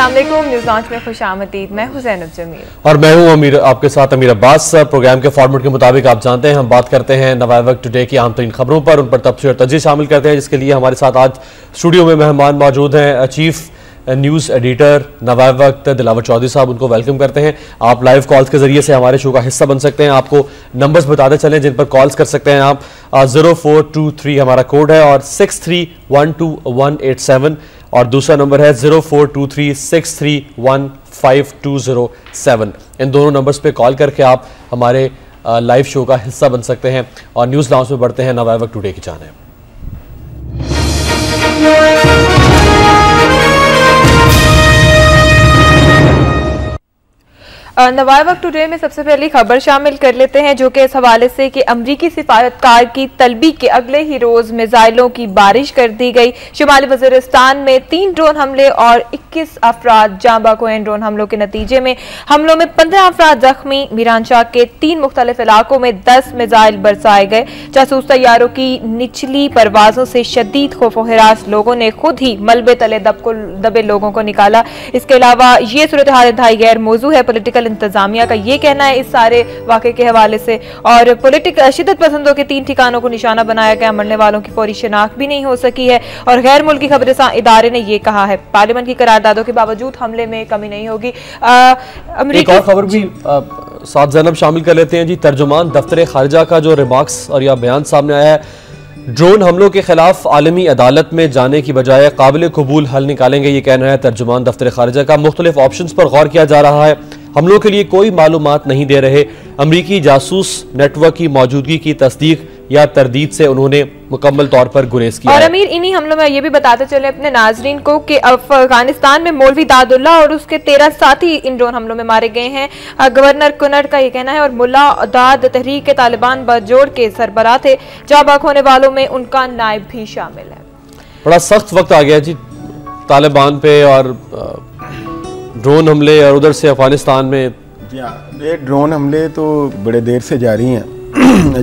अस्सलाम वालेकुम, news launch में खुशामदीद। मैं हूं ज़ैनब जमील और मैं हूं अमीर, आपके साथ अमीर अब्बास। प्रोग्राम के फॉर्मेट के मुताबिक आप जानते हैं हम बात करते हैं नवाए वक्त टुडे की अहम तरीन खबरों पर, उन पर तबसरे और तजज़ीह शामिल करते हैं, जिसके लिए हमारे साथ आज स्टूडियो में मेहमान मौजूद हैं चीफ न्यूज़ एडिटर नवाए वक्त दिलावर चौधरी साहब। उनको वेलकम करते हैं। आप लाइव कॉल्स के जरिए से हमारे शो का हिस्सा बन सकते हैं। आपको नंबर्स बताते चलें जिन पर कॉल्स कर सकते हैं आप। 0423 हमारा कोड है और 63121187 और दूसरा नंबर है 0423631527। इन दोनों नंबर्स पे कॉल करके आप हमारे लाइव शो का हिस्सा बन सकते हैं। और न्यूज़ लॉन्च में बढ़ते हैं नवाए वक्त टुडे की जानिब। नवाए वक्त टुडे में सबसे पहली खबर शामिल कर लेते हैं, जो कि इस हवाले से कि अमरीकी सिफारतकार की तलबी के अगले ही रोज मिसाइलों की बारिश कर दी गई। शुमाली वज़ीरिस्तान में 3 ड्रोन हमले और 21 अफराद जाँ बाक हुए। ड्रोन हमलों के नतीजे में हमलों में 15 अफराद जख्मी। मीरानशाह के 3 मुख्तलिफ इलाकों में 10 मिसाइल बरसाए गए। जासूस तैयारों की निचली परवाजों से शदीद खौफ व हिरास, लोगों ने खुद ही मलबे तले दबे लोगों को निकाला। इसके अलावा ये सूरत हाल इंतहाई गैर मौजू है। पॉलिटिकल इंतजामिया का ये कहना है इस सारे वाक़े के हवाले से। और शिद्दत पसंदों के 3 ठिकानों को निशाना बनाया गया। मरने वालों की फौरी शिनाख्त भी नहीं हो सकी है। और गैर मुल्की खबरसां इदारे ने यह कहा है पार्लियामेंट की करारदादों के बावजूद हमले में कमी नहीं होगी। एक और खबर भी साथ ज़ैनब शामिल कर लेते हैं जी। तर्जुमान दफ्तर खारिजा का जो रिमार्क्स और यह बयान सामने आया है, ड्रोन हमलों के खिलाफ आलमी अदालत में जाने की बजाय काबिल कबूल हल निकालेंगे, ये कहना है तर्जुमान दफ्तर खारिजा का। मुख्तलिफ ऑप्शंस पर गौर किया जा रहा है। हमलों के लिए कोई मालूमात नहीं दे रहे। अमरीकी जासूस नेटवर्क की मौजूदगी की तस्दीक या तरदीद से उन्होंने मुकम्मल तौर पर गुरेज किया। और अमीर, इन्हीं हमलों में ये भी बताते चले अपने नाजरीन को कि अफगानिस्तान में मौलवी दादुल्ला और उसके 13 साथी इन ड्रोन हमलों में मारे गए हैं। गवर्नर कुनर का ये कहना है। और मुल्ला दाद तहरीक तालिबान बजोड़ के सरबराह थे। जाँ बाक होने वालों में उनका नायब भी शामिल है। बड़ा सख्त वक्त आ गया जी तालिबान पे और ड्रोन हमले, और उधर से अफगानिस्तान में ये ड्रोन हमले तो बड़े देर से जारी हैं।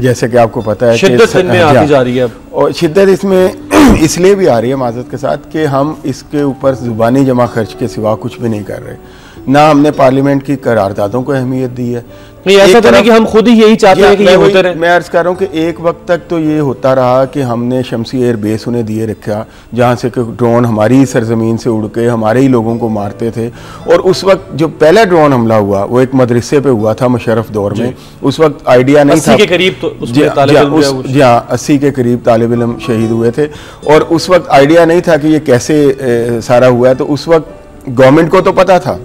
जैसे कि आपको पता है शिद्दत इनमें आती जा रही है और शिद्दत इसमें इसलिए भी आ रही है माजरत के साथ कि हम इसके ऊपर जुबानी जमा खर्च के सिवा कुछ भी नहीं कर रहे। ना हमने पार्लियामेंट की करारदादों को अहमियत दी है। नहीं, ऐसा तो नहीं कि हम खुद ही यही चाहते हैं कि ये होते रहे। मैं अर्ज कर रहा हूँ कि एक वक्त तक तो ये होता रहा कि हमने शमसी एयर बेस उन्हें दिए रखा, जहाँ से कि ड्रोन हमारी ही सरजमीन से उड़ के हमारे ही लोगों को मारते थे। और उस वक्त जो पहला ड्रोन हमला हुआ वो एक मदरसे पे हुआ था मुशर्रफ दौर में। उस वक्त आइडिया नहीं था। 80 के करीब तो 80 तालिब इल्म शहीद हुए थे। और उस वक्त आइडिया नहीं था कि ये कैसे सारा हुआ है। तो उस वक्त गवर्नमेंट को तो पता था,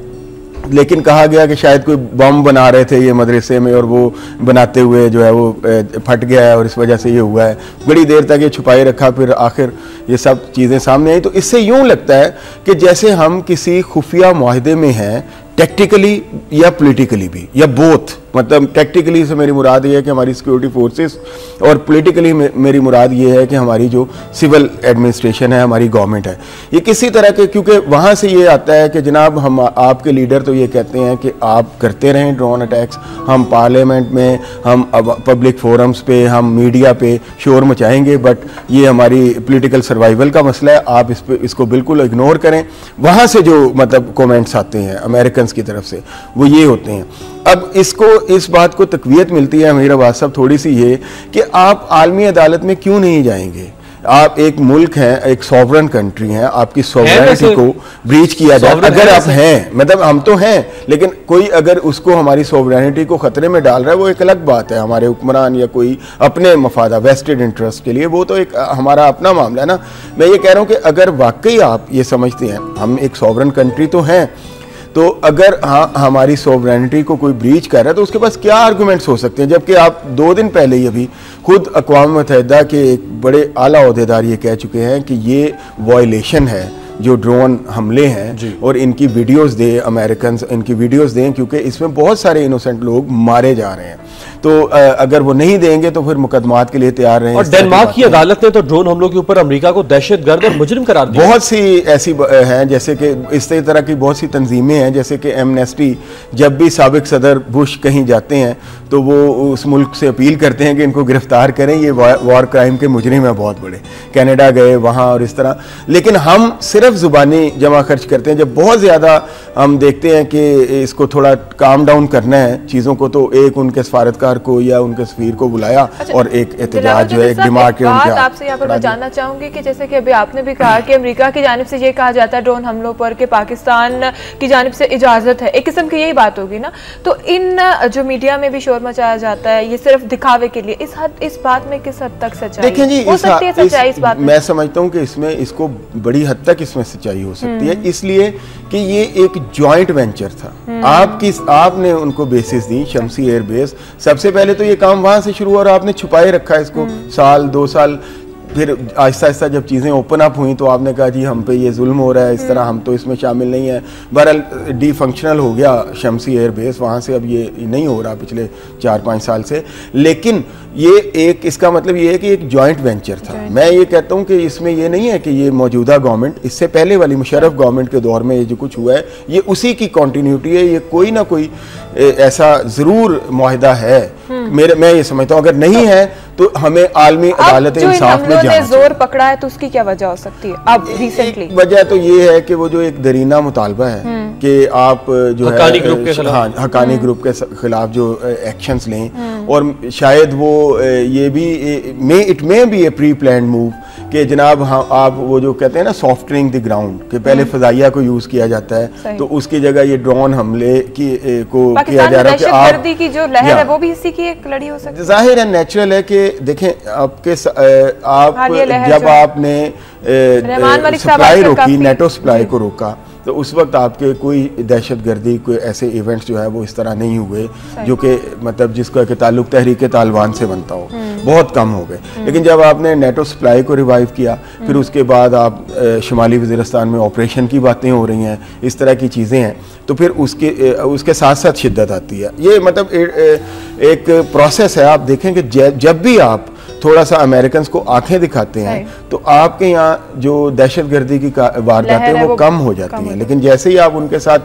लेकिन कहा गया कि शायद कोई बम बना रहे थे ये मदरसे में और वो बनाते हुए जो है वो फट गया है और इस वजह से ये हुआ है। बड़ी देर तक ये छुपाए रखा, फिर आखिर ये सब चीज़ें सामने आई। तो इससे यूँ लगता है कि जैसे हम किसी खुफिया मुआहदे में हैं, टैक्टिकली या पॉलिटिकली भी, या बोथ। मतलब टैक्टिकली से मेरी मुराद ये है कि हमारी सिक्योरिटी फोर्सेस, और पॉलिटिकली मेरी मुराद ये है कि हमारी जो सिविल एडमिनिस्ट्रेशन है, हमारी गवर्नमेंट है, ये किसी तरह के, क्योंकि वहाँ से ये आता है कि जनाब हम आपके लीडर तो ये कहते हैं कि आप करते रहें ड्रोन अटैक्स, हम पार्लियामेंट में, हम पब्लिक फोरम्स पे, हम मीडिया पे शोर मचाएंगे, बट ये हमारी पॉलिटिकल सर्वाइवल का मसला है, आप इसको बिल्कुल इग्नोर करें। वहाँ से जो मतलब कमेंट्स आते हैं अमेरिकन की तरफ से वो ये होते हैं। अब इस बात को तकवीयत मिलती है अमीर अब्बास साहब थोड़ी सी ये कि आप आलमी अदालत में क्यों नहीं जाएंगे। आप एक मुल्क हैं, एक सॉवरन कंट्री हैं, आपकी सॉवरेनिटी को ब्रीच किया जाए अगर आप हैं, मतलब हम तो हैं, लेकिन कोई अगर उसको हमारी सॉवरेनिटी को खतरे में डाल रहा है वो एक अलग बात है। हमारे हुक्मरान या कोई अपने मफादा वेस्टेड इंटरेस्ट के लिए, वो तो एक हमारा अपना मामला है ना। मैं ये कह रहा हूँ कि अगर वाकई आप ये समझते हैं हम एक सॉवरन कंट्री तो हैं, तो अगर हमारी सॉवरेनिटी को कोई ब्रीच कर रहा है तो उसके पास क्या आर्गूमेंट्स हो सकते हैं। जबकि आप 2 दिन पहले ही अभी खुद अक़वाम मुत्तहिदा के एक बड़े आला ओहदेदार ये कह चुके हैं कि ये वायलेशन है जो ड्रोन हमले हैं, और इनकी वीडियोस दे, अमेरिकन इनकी वीडियोस दें, क्योंकि इसमें बहुत सारे इनोसेंट लोग मारे जा रहे हैं। तो अगर वो नहीं देंगे तो फिर मुकदमात के लिए तैयार रहें। और डेनमार्क की अदालत ने तो ड्रोन हमलों के ऊपर अमेरिका को दहशतगर्द और मुजरिम करार दिया। बहुत सी ऐसी हैं, जैसे कि इस तरह की बहुत सी तंजीमें हैं, जैसे कि एमनेस्टी, जब भी साबिक सदर बुश कहीं जाते हैं तो वो उस मुल्क से अपील करते हैं कि इनको गिरफ्तार करें, ये वॉर क्राइम के मुजरिम हैं बहुत बड़े। कनाडा गए वहाँ और इस तरह, लेकिन हम सिर्फ ज़ुबानी जमा खर्च करते हैं। जब बहुत ज़्यादा हम देखते हैं कि इसको थोड़ा काम डाउन करना है चीज़ों को, तो एक उनके सफारतकार को या उनके सफीर को बुलाया और एक एहतजाज जो है, एक दिमाग के आपसे यहाँ पर मैं जानना चाहूँगी कि जैसे कि अभी आपने भी कहा कि अमेरिका की जानिब से ये कहा जाता है ड्रोन हमलों पर कि पाकिस्तान की जानिब से इजाज़त है, एक किस्म की यही बात होगी ना। तो इन जो मीडिया में भी शोर मचाया जाता है ये सिर्फ दिखावे के लिए, इस बात में किस हद तक सच्चाई हो सकती है? सच्चाई इस बात में मैं समझता हूँ कि इसमें इसको बड़ी हद तक इसमें सच्चाई हो सकती है, इसलिए कि ये एक जॉइंट वेंचर था। आपने उनको बेसिस दी, शमसी एयर बेस, सबसे पहले तो ये काम वहां से शुरू हुआ और आपने छुपाए रखा इसको साल 2 साल। फिर आहिस्ता आहिस्ता जब चीज़ें ओपन अप हुई तो आपने कहा जी हम पे ये जुल्म हो रहा है, इस तरह हम तो इसमें शामिल नहीं है। बहरहाल डी फंक्शनल हो गया शमसी एयर बेस, वहाँ से अब ये नहीं हो रहा पिछले 4-5 साल से। लेकिन ये एक, इसका मतलब ये है कि एक जॉइंट वेंचर था। मैं ये कहता हूँ कि इसमें ये नहीं है कि ये मौजूदा गवर्नमेंट, इससे पहले वाली मुशर्रफ गवर्नमेंट के दौर में ये जो कुछ हुआ है ये उसी की कंटिन्यूटी है। ये कोई ना कोई ऐसा ज़रूर मुआहिदा है, मैं ये समझता हूँ। अगर नहीं है तो हमें आलमी अदालत इंसाफ में जाना जोर पकड़ा है तो उसकी क्या वजह हो सकती है? अब रिसेंटली वजह तो ये है कि वो जो एक दरीना मुतालबा है कि आप जो हक्कानी ग्रुप के खिलाफ, हक्कानी ग्रुप के खिलाफ जो एक्शंस लें, और शायद वो ये भी it may be A pre planned move कि जनाब आप वो जो कहते हैं ना सॉफ्टनिंग द ग्राउंड, कि पहले फजाइया को यूज किया जाता है तो उसकी जगह ये ड्रोन हमले को किया जा रहा है कि आप की जो लहर है वो भी इसी की एक लड़ी हो सकती है। जाहिर है, नेचुरल है कि देखें आपके जब आपने सप्लाई रोकी, नेटो सप्लाई को रोका, तो उस वक्त आपके कोई दहशतगर्दी, कोई ऐसे इवेंट्स जो है वो इस तरह नहीं हुए जो कि मतलब जिसका कि ताल्लुक तहरीक तालिबान से बनता हो, बहुत कम हो गए। लेकिन जब आपने नेटो सप्लाई को रिवाइव किया, फिर उसके बाद आप शुमाली वज़ीरिस्तान में ऑपरेशन की बातें हो रही हैं, इस तरह की चीज़ें हैं, तो फिर उसके साथ साथ शिद्दत आती है। ये मतलब एक प्रोसेस है। आप देखें कि जब भी आप थोड़ा सा अमेरिकन को आंखें दिखाते हैं तो आपके यहाँ जो दहशतगर्दी की वारदातें वो कम हो जाती हैं, लेकिन जैसे ही आप उनके साथ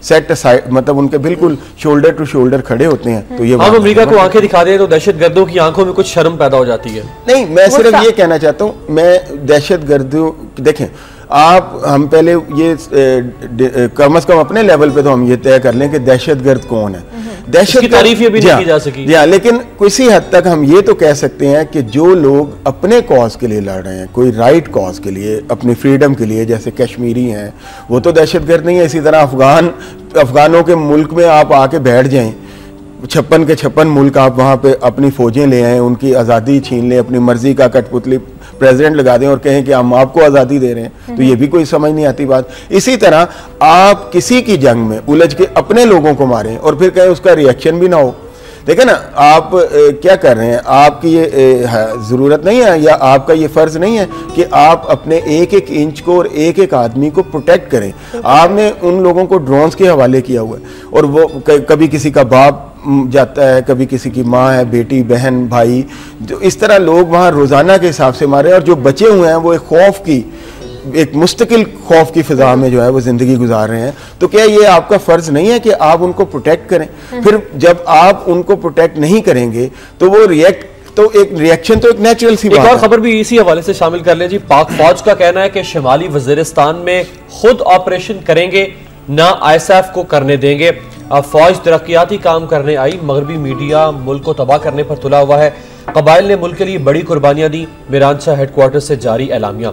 सेट असाइड, मतलब उनके बिल्कुल शोल्डर टू शोल्डर खड़े होते हैं, तो ये हम अमेरिका को आंखें दिखा दें तो दहशतगर्दों की आंखों में कुछ शर्म पैदा हो जाती है। नहीं, मैं सिर्फ ये कहना चाहता हूँ, मैं दहशतगर्दों, देखें हम पहले ये कम से कम अपने लेवल पे तो हम ये तय कर लें कि दहशतगर्द कौन है। दहशत की तारीफ ये भी नहीं की जा सकी। लेकिन किसी हद तक हम ये तो कह सकते हैं कि जो लोग अपने कॉज के लिए लड़ रहे हैं, कोई राइट कॉज के लिए, अपनी फ्रीडम के लिए, जैसे कश्मीरी हैं, वो तो दहशतगर्द नहीं है। इसी तरह अफगानों के मुल्क में आप आके बैठ जाएं, 56 के 56 मुल्क आप वहाँ पे अपनी फौजें ले आएँ, उनकी आज़ादी छीन लें, अपनी मर्जी का कठपुतली प्रेसिडेंट लगा दें और कहें कि हम आपको आज़ादी दे रहे हैं, तो ये भी कोई समझ नहीं आती बात। इसी तरह आप किसी की जंग में उलझ के अपने लोगों को मारें और फिर कहें उसका रिएक्शन भी ना हो। देखें ना, आप क्या कर रहे हैं, आपकी ये ज़रूरत नहीं है या आपका ये फ़र्ज़ नहीं है कि आप अपने एक एक इंच को और एक एक आदमी को प्रोटेक्ट करें। आपने उन लोगों को ड्रोन्स के हवाले किया हुआ है और वो कभी किसी का बाप जाता है, कभी किसी की माँ है, बेटी, बहन, भाई, जो इस तरह लोग वहाँ रोज़ाना के हिसाब से मारे, और जो बचे हुए हैं वो एक खौफ की, एक मुस्तकिल खौफ की फिजा में जो है वो जिंदगी गुजार रहे हैं। तो क्या ये आपका फर्ज नहीं है कि आप उनको प्रोटेक्ट करें? फिर जब आप उनको प्रोटेक्ट नहीं करेंगे तो वो एक रिएक्शन तो एक नेचुरल सी बात है। एक और खबर भी इसी हवाले से शामिल कर लें जी। पाक फौज का कहना है कि शुमाली वज़ीरिस्तान में खुद ऑपरेशन करेंगे, ना ISAF को करने देंगे। अब फौज तरक्याती काम करने आई, मगरबी मीडिया मुल्क को तबाह करने पर तुला हुआ है। कबाइल ने मुल्क के लिए बड़ी कुर्बानियां दी। मिरांशाह हेडक्वार्टर से जारी एलामिया,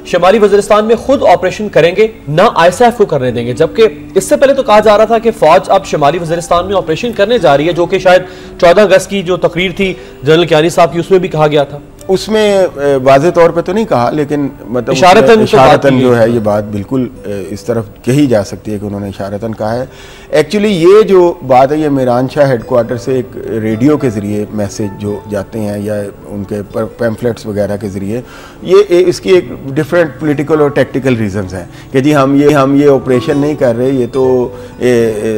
शुमाली वज़ीरिस्तान में खुद ऑपरेशन करेंगे, ना ISAF को करने देंगे। जबकि इससे पहले तो कहा जा रहा था कि फौज अब शुमाली वज़ीरिस्तान में ऑपरेशन करने जा रही है, जो कि शायद 14 अगस्त की जो तकरीर थी जनरल कियानी साहब की, उसमें भी कहा गया था। उसमें वाज़े तौर पे तो नहीं कहा, लेकिन मतलब इशारतन जो है ये बात बिल्कुल इस तरफ कही जा सकती है कि उन्होंने इशारतन कहा है। एक्चुअली ये जो बात है ये मिरांशाह हेडक्वार्टर से एक रेडियो के ज़रिए मैसेज जो जाते हैं या उनके पैम्फलेट्स वगैरह के ज़रिए, ये इसकी एक डिफरेंट पॉलिटिकल और टेक्टिकल रीजंस हैं कि जी हम ये ऑपरेशन नहीं कर रहे, ये तो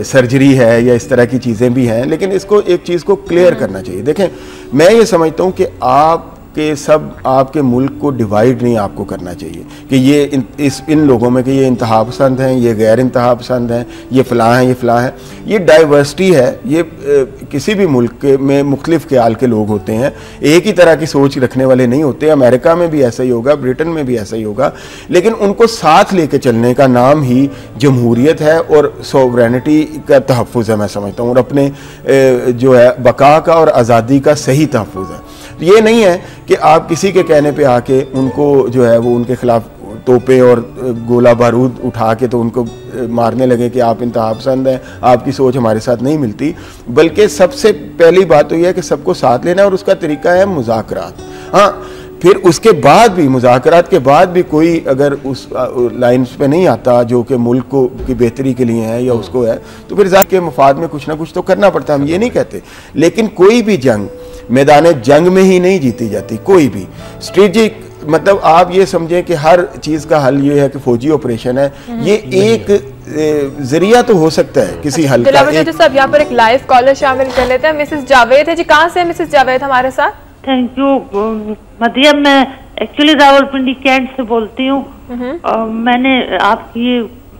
सर्जरी है या इस तरह की चीज़ें भी हैं। लेकिन इसको एक चीज़ को क्लियर करना चाहिए। देखें, मैं ये समझता हूँ कि आप के सब आपके मुल्क को डिवाइड नहीं आपको करना चाहिए कि ये इन लोगों में कि ये इंतहा पसंद हैं, ये गैर इंतहा पसंद हैं, ये फ़लाँ हैं, ये फ़लाँ हैं। ये डाइवर्सिटी है। ये किसी भी मुल्क में मुख्तलिफ ख्याल के लोग होते हैं, एक ही तरह की सोच रखने वाले नहीं होते। अमेरिका में भी ऐसा ही होगा, ब्रिटेन में भी ऐसा ही होगा, लेकिन उनको साथ लेके चलने का नाम ही जमहूरियत है और सॉवरेनिटी का तहफ़्फ़ुज़ है, मैं समझता हूँ, और अपने जो है बका का और आज़ादी का सही तहफ़्फ़ुज़ है। ये नहीं है कि आप किसी के कहने पे आके उनको जो है वो उनके खिलाफ तोपे और गोला बारूद उठा के तो उनको मारने लगे कि आप इंतहा पसंद हैं, आपकी सोच हमारे साथ नहीं मिलती। बल्कि सबसे पहली बात तो यह है कि सबको साथ लेना है और उसका तरीका है मुज़ाकरात। हाँ, फिर उसके बाद भी मुज़ाकरात के बाद भी कोई अगर उस लाइन्स पे नहीं आता जो कि मुल्क को की बेहतरी के लिए है या उसको है, तो फिर ज़ाहिर के मफाद में कुछ ना कुछ तो करना पड़ता है, हम ये नहीं कहते। लेकिन कोई भी जंग मैदान जंग में ही नहीं जीती जाती, कोई भी स्ट्रेटेजिक, मतलब आप ये समझें कि हर चीज़ का हल ये है कि फौजी ऑपरेशन है, ये एक जरिया तो हो सकता है किसी हल का। सब यहाँ पर एक लाइव कॉलर शामिल कर लेते हैं। मिसेस जावेद है जी, कहाँ से मिसेस जावेद हमारे साथ? थैंक यू मदियम, मैं एक्चुअली रावलपिंडी कैंट से बोलती हूँ। मैंने आपकी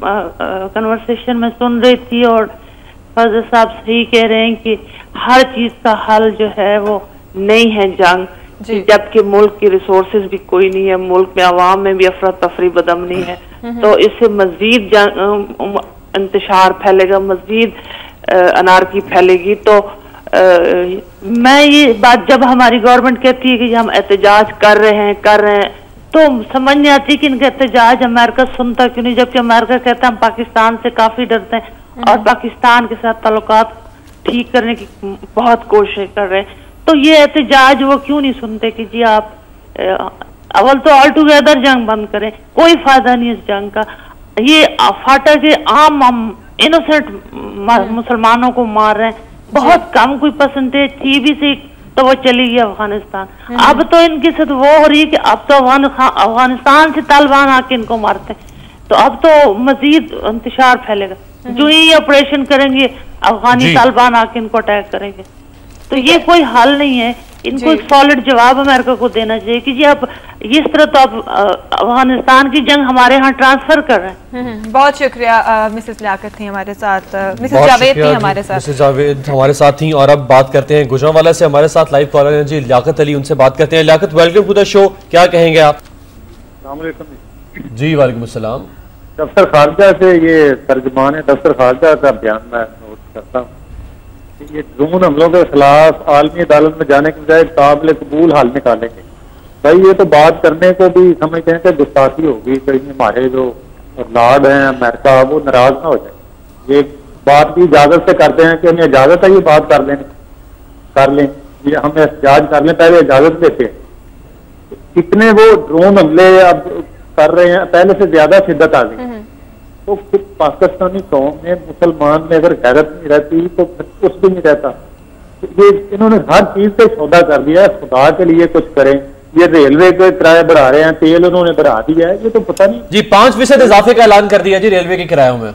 कन्वर्सेशन में सुन रही थी और फजल साहब सही कह रहे हैं कि हर चीज का हल जो है वो नहीं है जंग, जबकि मुल्क की रिसोर्सेज भी कोई नहीं है, मुल्क में आवाम में भी अफरा तफरी बदमनी है, तो इससे मजीद इंतशार फैलेगा, मजीद अनारकी फैलेगी। तो मैं ये बात, जब हमारी गवर्नमेंट कहती है कि हम एहतजाज कर रहे हैं, तो समझ नहीं आती कि इनका एहतजाज अमेरिका सुनता क्यों नहीं, जबकि अमेरिका कहता है हम पाकिस्तान से काफी डरते हैं और पाकिस्तान के साथ ताल्लुकात ठीक करने की बहुत कोशिश कर रहे हैं। तो ये एहतजाज वो क्यों नहीं सुनते कि जी आप अव्वल तो ऑल टुगेदर जंग बंद करें, कोई फायदा नहीं इस जंग का। ये फाटा के आम इनोसेंट मुसलमानों को मार रहे हैं, बहुत कम कोई परसेंटेज थी भी से तो वो चली गई अफगानिस्तान। अब तो इनके साथ वो हो रही है कि अब तो अफगानिस्तान से तालिबान आके इनको मारते हैं, तो अब तो मजीद इंतशार फैलेगा। जो ही ऑपरेशन करेंगे अफगानी तालिबान आके इनको अटैक करेंगे, तो ये कोई हल नहीं है। इनको एक सॉलिड जवाब अमेरिका को देना चाहिए कि जी आप इस तरह तो आप अफगानिस्तान की जंग हमारे यहाँ ट्रांसफर कर रहे हैं। बहुत शुक्रिया। मिसेस लियाकत थी हमारे साथ, मिसेस जावेद थी हमारे साथ, मिसेस जावेद हमारे साथ थी। और अब बात करते हैं गुजरांवाला से, हमारे साथ लाइव कॉलर हैं जी लियाकत अली, उनसे बात करते हैं। Liaqat, welcome to the show, क्या कहेंगे आप? जी वालेकुम अस्सलाम। दफ्तर खारजा से ये तर्जुमान है दफ्तर खारजा का बयान मैं नोट करता हूँ। ये ड्रोन हमलों के खिलाफ आलमी अदालत में जाने के बजाय काबिल कबूल हल निकालेंगे। भाई ये तो बात करने को भी समझते हैं कि गुस्ताखी होगी, कहीं हमारे जो लॉर्ड हैं अमेरिका वो नाराज ना हो जाए। ये बात भी इजाजत से करते हैं कि हमें इजाजत है ये बात कर लें, ये हमें एहतजाज कर लें, पहले इजाजत देते हैं। कितने वो ड्रोन हमले अब कर रहे हैं, पहले से ज्यादा शिद्दत आ गई। तो फिर पाकिस्तानी कौम में मुसलमान में अगर गैरत नहीं रहती तो फिर कुछ भी नहीं रहता। तो ये इन्होंने हर चीज पे सौदा कर दिया है, खुदा के लिए कुछ करें। ये रेलवे के किराए बढ़ा रहे हैं, तेल उन्होंने बढ़ा दिया है, ये तो पता नहीं जी 5% इजाफे का ऐलान कर दिया जी रेलवे के किरायों में।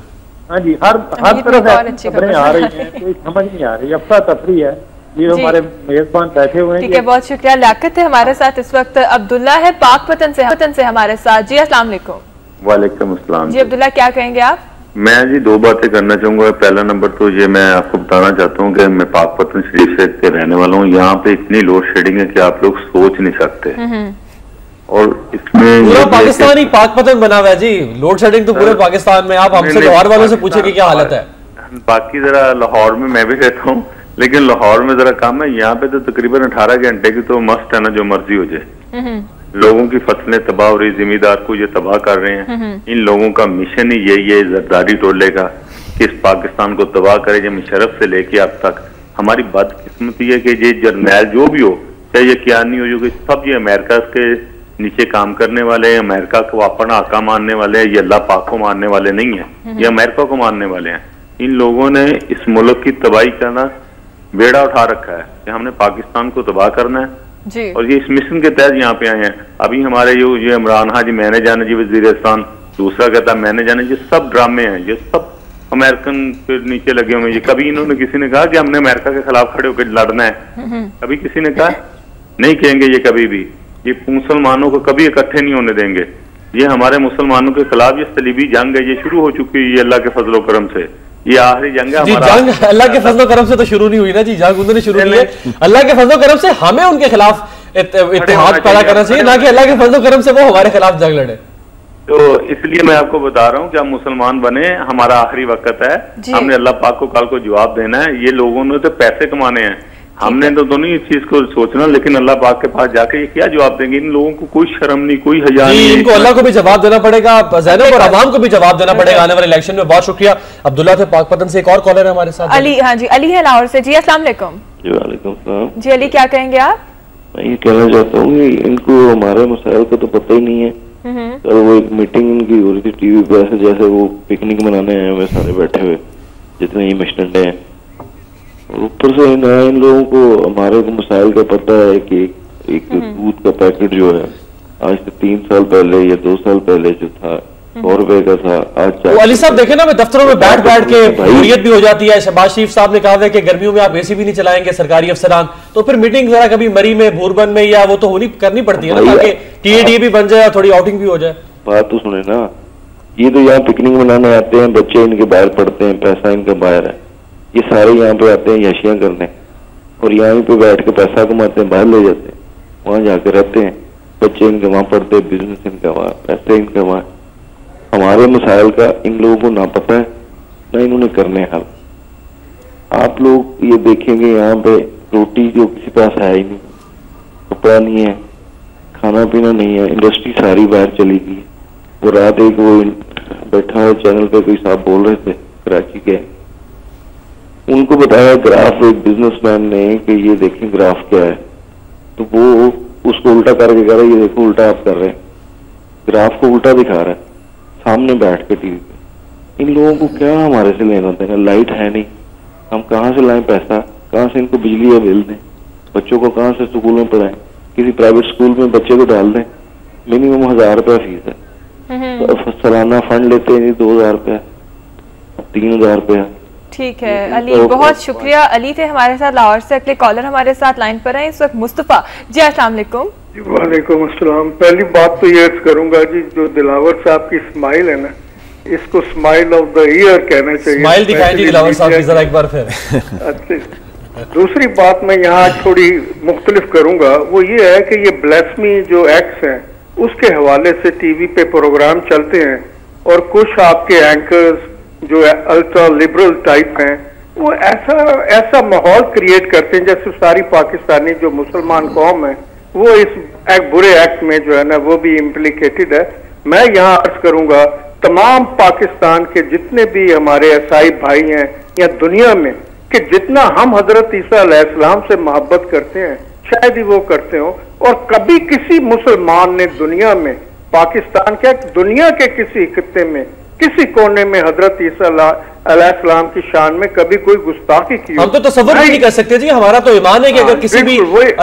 हाँ जी, हर तरफ खबरें आ रही हैं, कोई समझ नहीं आ रही, अफरा तफरी है। ये हमारे मेजबान बैठे हुए हैं। ठीक है, बहुत शुक्रिया। लियाकत है हमारे साथ इस वक्त, अब्दुल्ला है पाकपतन से हमारे साथ। जी अस्सलाम वालेकुम। वालेकुम अस्सलाम। जी अब्दुल्ला, क्या कहेंगे आप? मैं जी दो बातें करना चाहूंगा। पहला नंबर तो ये मैं आपको बताना चाहता हूँ कि मैं पाकपतन शरीफ से के रहने वाला हूँ। यहाँ पे इतनी लोड शेडिंग है कि आप लोग सोच नहीं सकते। और इसमें पूरा पाकिस्तान ही पाकपतन बना हुआ है जी, लोड शेडिंग तो पूरे पाकिस्तान में। आप हमसे लाहौर वालों से पूछे कि क्या हालत है। बाकी जरा लाहौर में मैं भी रहता हूँ, लेकिन लाहौर में जरा कम है। यहाँ पे तो तकरीबन 18 घंटे की तो मस्त है ना, जो मर्जी हो जाए। लोगों की फसलें तबाह हो रही, जिम्मेदार को ये तबाह कर रहे हैं। इन लोगों का मिशन ही यही है जरदारी टोले का, कि इस पाकिस्तान को तबाह करे, जो मुशर्रफ से लेके अब तक। हमारी बदकिस्मती है कि ये जर्नैल जो भी हो, चाहे ये क्या नहीं हो, जो सब ये अमेरिका के नीचे काम करने वाले हैं, अमेरिका को अपना आका मानने वाले हैं। ये अल्लाह पाक को मानने वाले नहीं है, ये अमेरिका को मानने वाले हैं। इन लोगों ने इस मुल्क की तबाही का ना बेड़ा उठा रखा है कि हमने पाकिस्तान को तबाह करना है जी। और ये इस मिशन के तहत यहाँ पे आए हैं। अभी हमारे ये इमरान हां जी मैंने जाना जी वजीरिस्तान, दूसरा कहता मैंने जाना, ये सब ड्रामे हैं, ये सब अमेरिकन के नीचे लगे हुए हैं। ये कभी इन्होंने किसी ने कहा कि हमने अमेरिका के खिलाफ खड़े होकर लड़ना है? कभी किसी ने कहा? नहीं कहेंगे ये कभी भी। ये मुसलमानों को कभी इकट्ठे नहीं होने देंगे। ये हमारे मुसलमानों के खिलाफ ये सलीबी जंग है, ये शुरू हो चुकी है। ये अल्लाह के फजलो करम से ये आखिरी जंग है हमारा। जंग अल्लाह के फजलो करम से तो शुरू नहीं हुई ना जी, जंग उन्होंने शुरू की है। अल्लाह के फजलो करम से हमें उनके खिलाफ इत्तेहाद पैदा करना चाहिए, ना कि अल्लाह के फजलो करम से वो हमारे खिलाफ जंग लड़े। तो इसलिए मैं आपको बता रहा हूँ कि हम मुसलमान बने, हमारा आखिरी वक्त है। हमने अल्लाह पाक को कल को जवाब देना है। ये लोगों ने तो पैसे कमाने हैं, हमने तो दोनों इस चीज को सोचना, लेकिन अल्लाह पाक के पास जाके ये क्या जवाब देंगे? इन लोगों को कोई शर्म नहीं, कोई हया नहीं। इनको अल्लाह को भी जवाब देना पड़ेगा, ज़ैनब, और अवाम को भी जवाब देना पड़ेगा आने वाले इलेक्शन में। बहुत शुक्रिया। अब्दुल्ला थे पाकपतन से। एक और कॉलर है हमारे साथ, अली। हाँ जी, अली है लाहौर से। जी अस्सलाम वालेकुम। जी वालेकुम सलाम। जी अली, क्या कहेंगे आप? मैं ये कहना चाहता हूँ कि इनको हमारे मसाइल का तो पता ही नहीं है। कल वो एक मीटिंग इनकी हो रही थी टीवी पे, ऐसे जैसे वो पिकनिक मनाने आए हुए सारे बैठे हुए जितने ही मिस्टंडे हैं। ऊपर से इन लोगों को हमारे मसाइल का पता है कि एक दूध का पैकेट जो है आज से 3 साल पहले या 2 साल पहले जो था 100 रुपए का था, आज अली साहब देखे ना, दफ्तरों में बैठ बैठ के बोरियत भी हो जाती है। शहबाज शरीफ साहब ने कहा है कि गर्मियों में आप एसी भी नहीं चलाएंगे सरकारी अफसरान, तो फिर मीटिंग जरा कभी मरी में, भूरबन में, या वो तो होनी करनी पड़ती है ना, ताकि टीएडी भी बन जाए और थोड़ी आउटिंग भी हो जाए। बात तो सुने ना, ये तो यहाँ पिकनिक मनाने आते हैं, बच्चे इनके बाहर पढ़ते हैं, पैसा इनका बाहर है, ये सारे यहाँ पे आते हैं याशियां करने, और यहाँ पे बैठ के पैसा कमाते हैं, बाहर ले जाते हैं, वहां जाके रहते हैं, बच्चे इनके वहां पढ़ते हैं, बिजनेस इनका वहां, पैसे इनके वहां। हमारे मसाइल का इन लोगों को ना पता है, ना इन्होंने करने हल। आप लोग ये देखेंगे यहाँ पे रोटी जो किसी पास है ही नहीं, कपड़ा नहीं है, खाना पीना नहीं है, इंडस्ट्री सारी बाहर चली गई। वो रात एक वो बैठा है चैनल पे, कोई साहब बोल रहे थे कराची के, उनको बताया ग्राफ एक बिजनेसमैन ने कि ये देखें ग्राफ क्या है, तो वो उसको उल्टा करके कह रहा है, ये देखो उल्टा आप कर रहे हैं, ग्राफ को उल्टा दिखा रहा है सामने बैठ के टीवी पे। इन लोगों को क्या हमारे से लेना देना? लाइट है नहीं, हम कहाँ से लाएं पैसा, कहाँ से इनको बिजली या बिल दें, बच्चों को कहाँ से स्कूल में पढ़ाएं? किसी प्राइवेट स्कूल में बच्चे को डाल दें, मिनिमम 1000 रुपया फीस है, तो सालाना फंड लेते हैं 2000 रुपया, 3000 रुपया। ठीक है अली, बहुत शुक्रिया। अली थे हमारे साथ लाहौर से। अगले कॉलर हमारे साथ लाइन पर है इस वक्त मुस्तफा। जी अस्सलाम वालेकुम। वालेकुम अस्सलाम। पहली बात तो ये करूंगा जी, जो दिलावर साहब की स्माइल है ना, इसको स्माइल ऑफ द ईयर कहना चाहिए। स्माइल दिखाएं जी दिलावर साहब की जरा एक बार फिर। अच्छा, दूसरी बात मैं यहाँ थोड़ी मुख्तलिफ करूंगा, वो ये है कि ये ब्लेस्मी जो एक्ट्स हैं उसके हवाले से टीवी पे प्रोग्राम चलते हैं, और कुछ आपके एंकर्स जो अल्ट्रा लिबरल टाइप हैं वो ऐसा माहौल क्रिएट करते हैं जैसे सारी पाकिस्तानी जो मुसलमान कौम है वो इस एक बुरे एक्ट में जो है ना वो भी इम्प्लीकेटेड है। मैं यहाँ अर्ज करूंगा तमाम पाकिस्तान के जितने भी हमारे ईसाई भाई हैं या दुनिया में, कि जितना हम हजरत ईसा अलैहिस्सलाम से मोहब्बत करते हैं शायद ही वो करते हो, और कभी किसी मुसलमान ने दुनिया में, पाकिस्तान के दुनिया के किसी खित्ते में, किसी कोने में हजरत ईसा अलैहिस्सलाम की शान में कभी कोई गुस्ताखी की? हम तो तसव्वुर नहीं कर सकते जी। हमारा तो ईमान है कि अगर किसी भी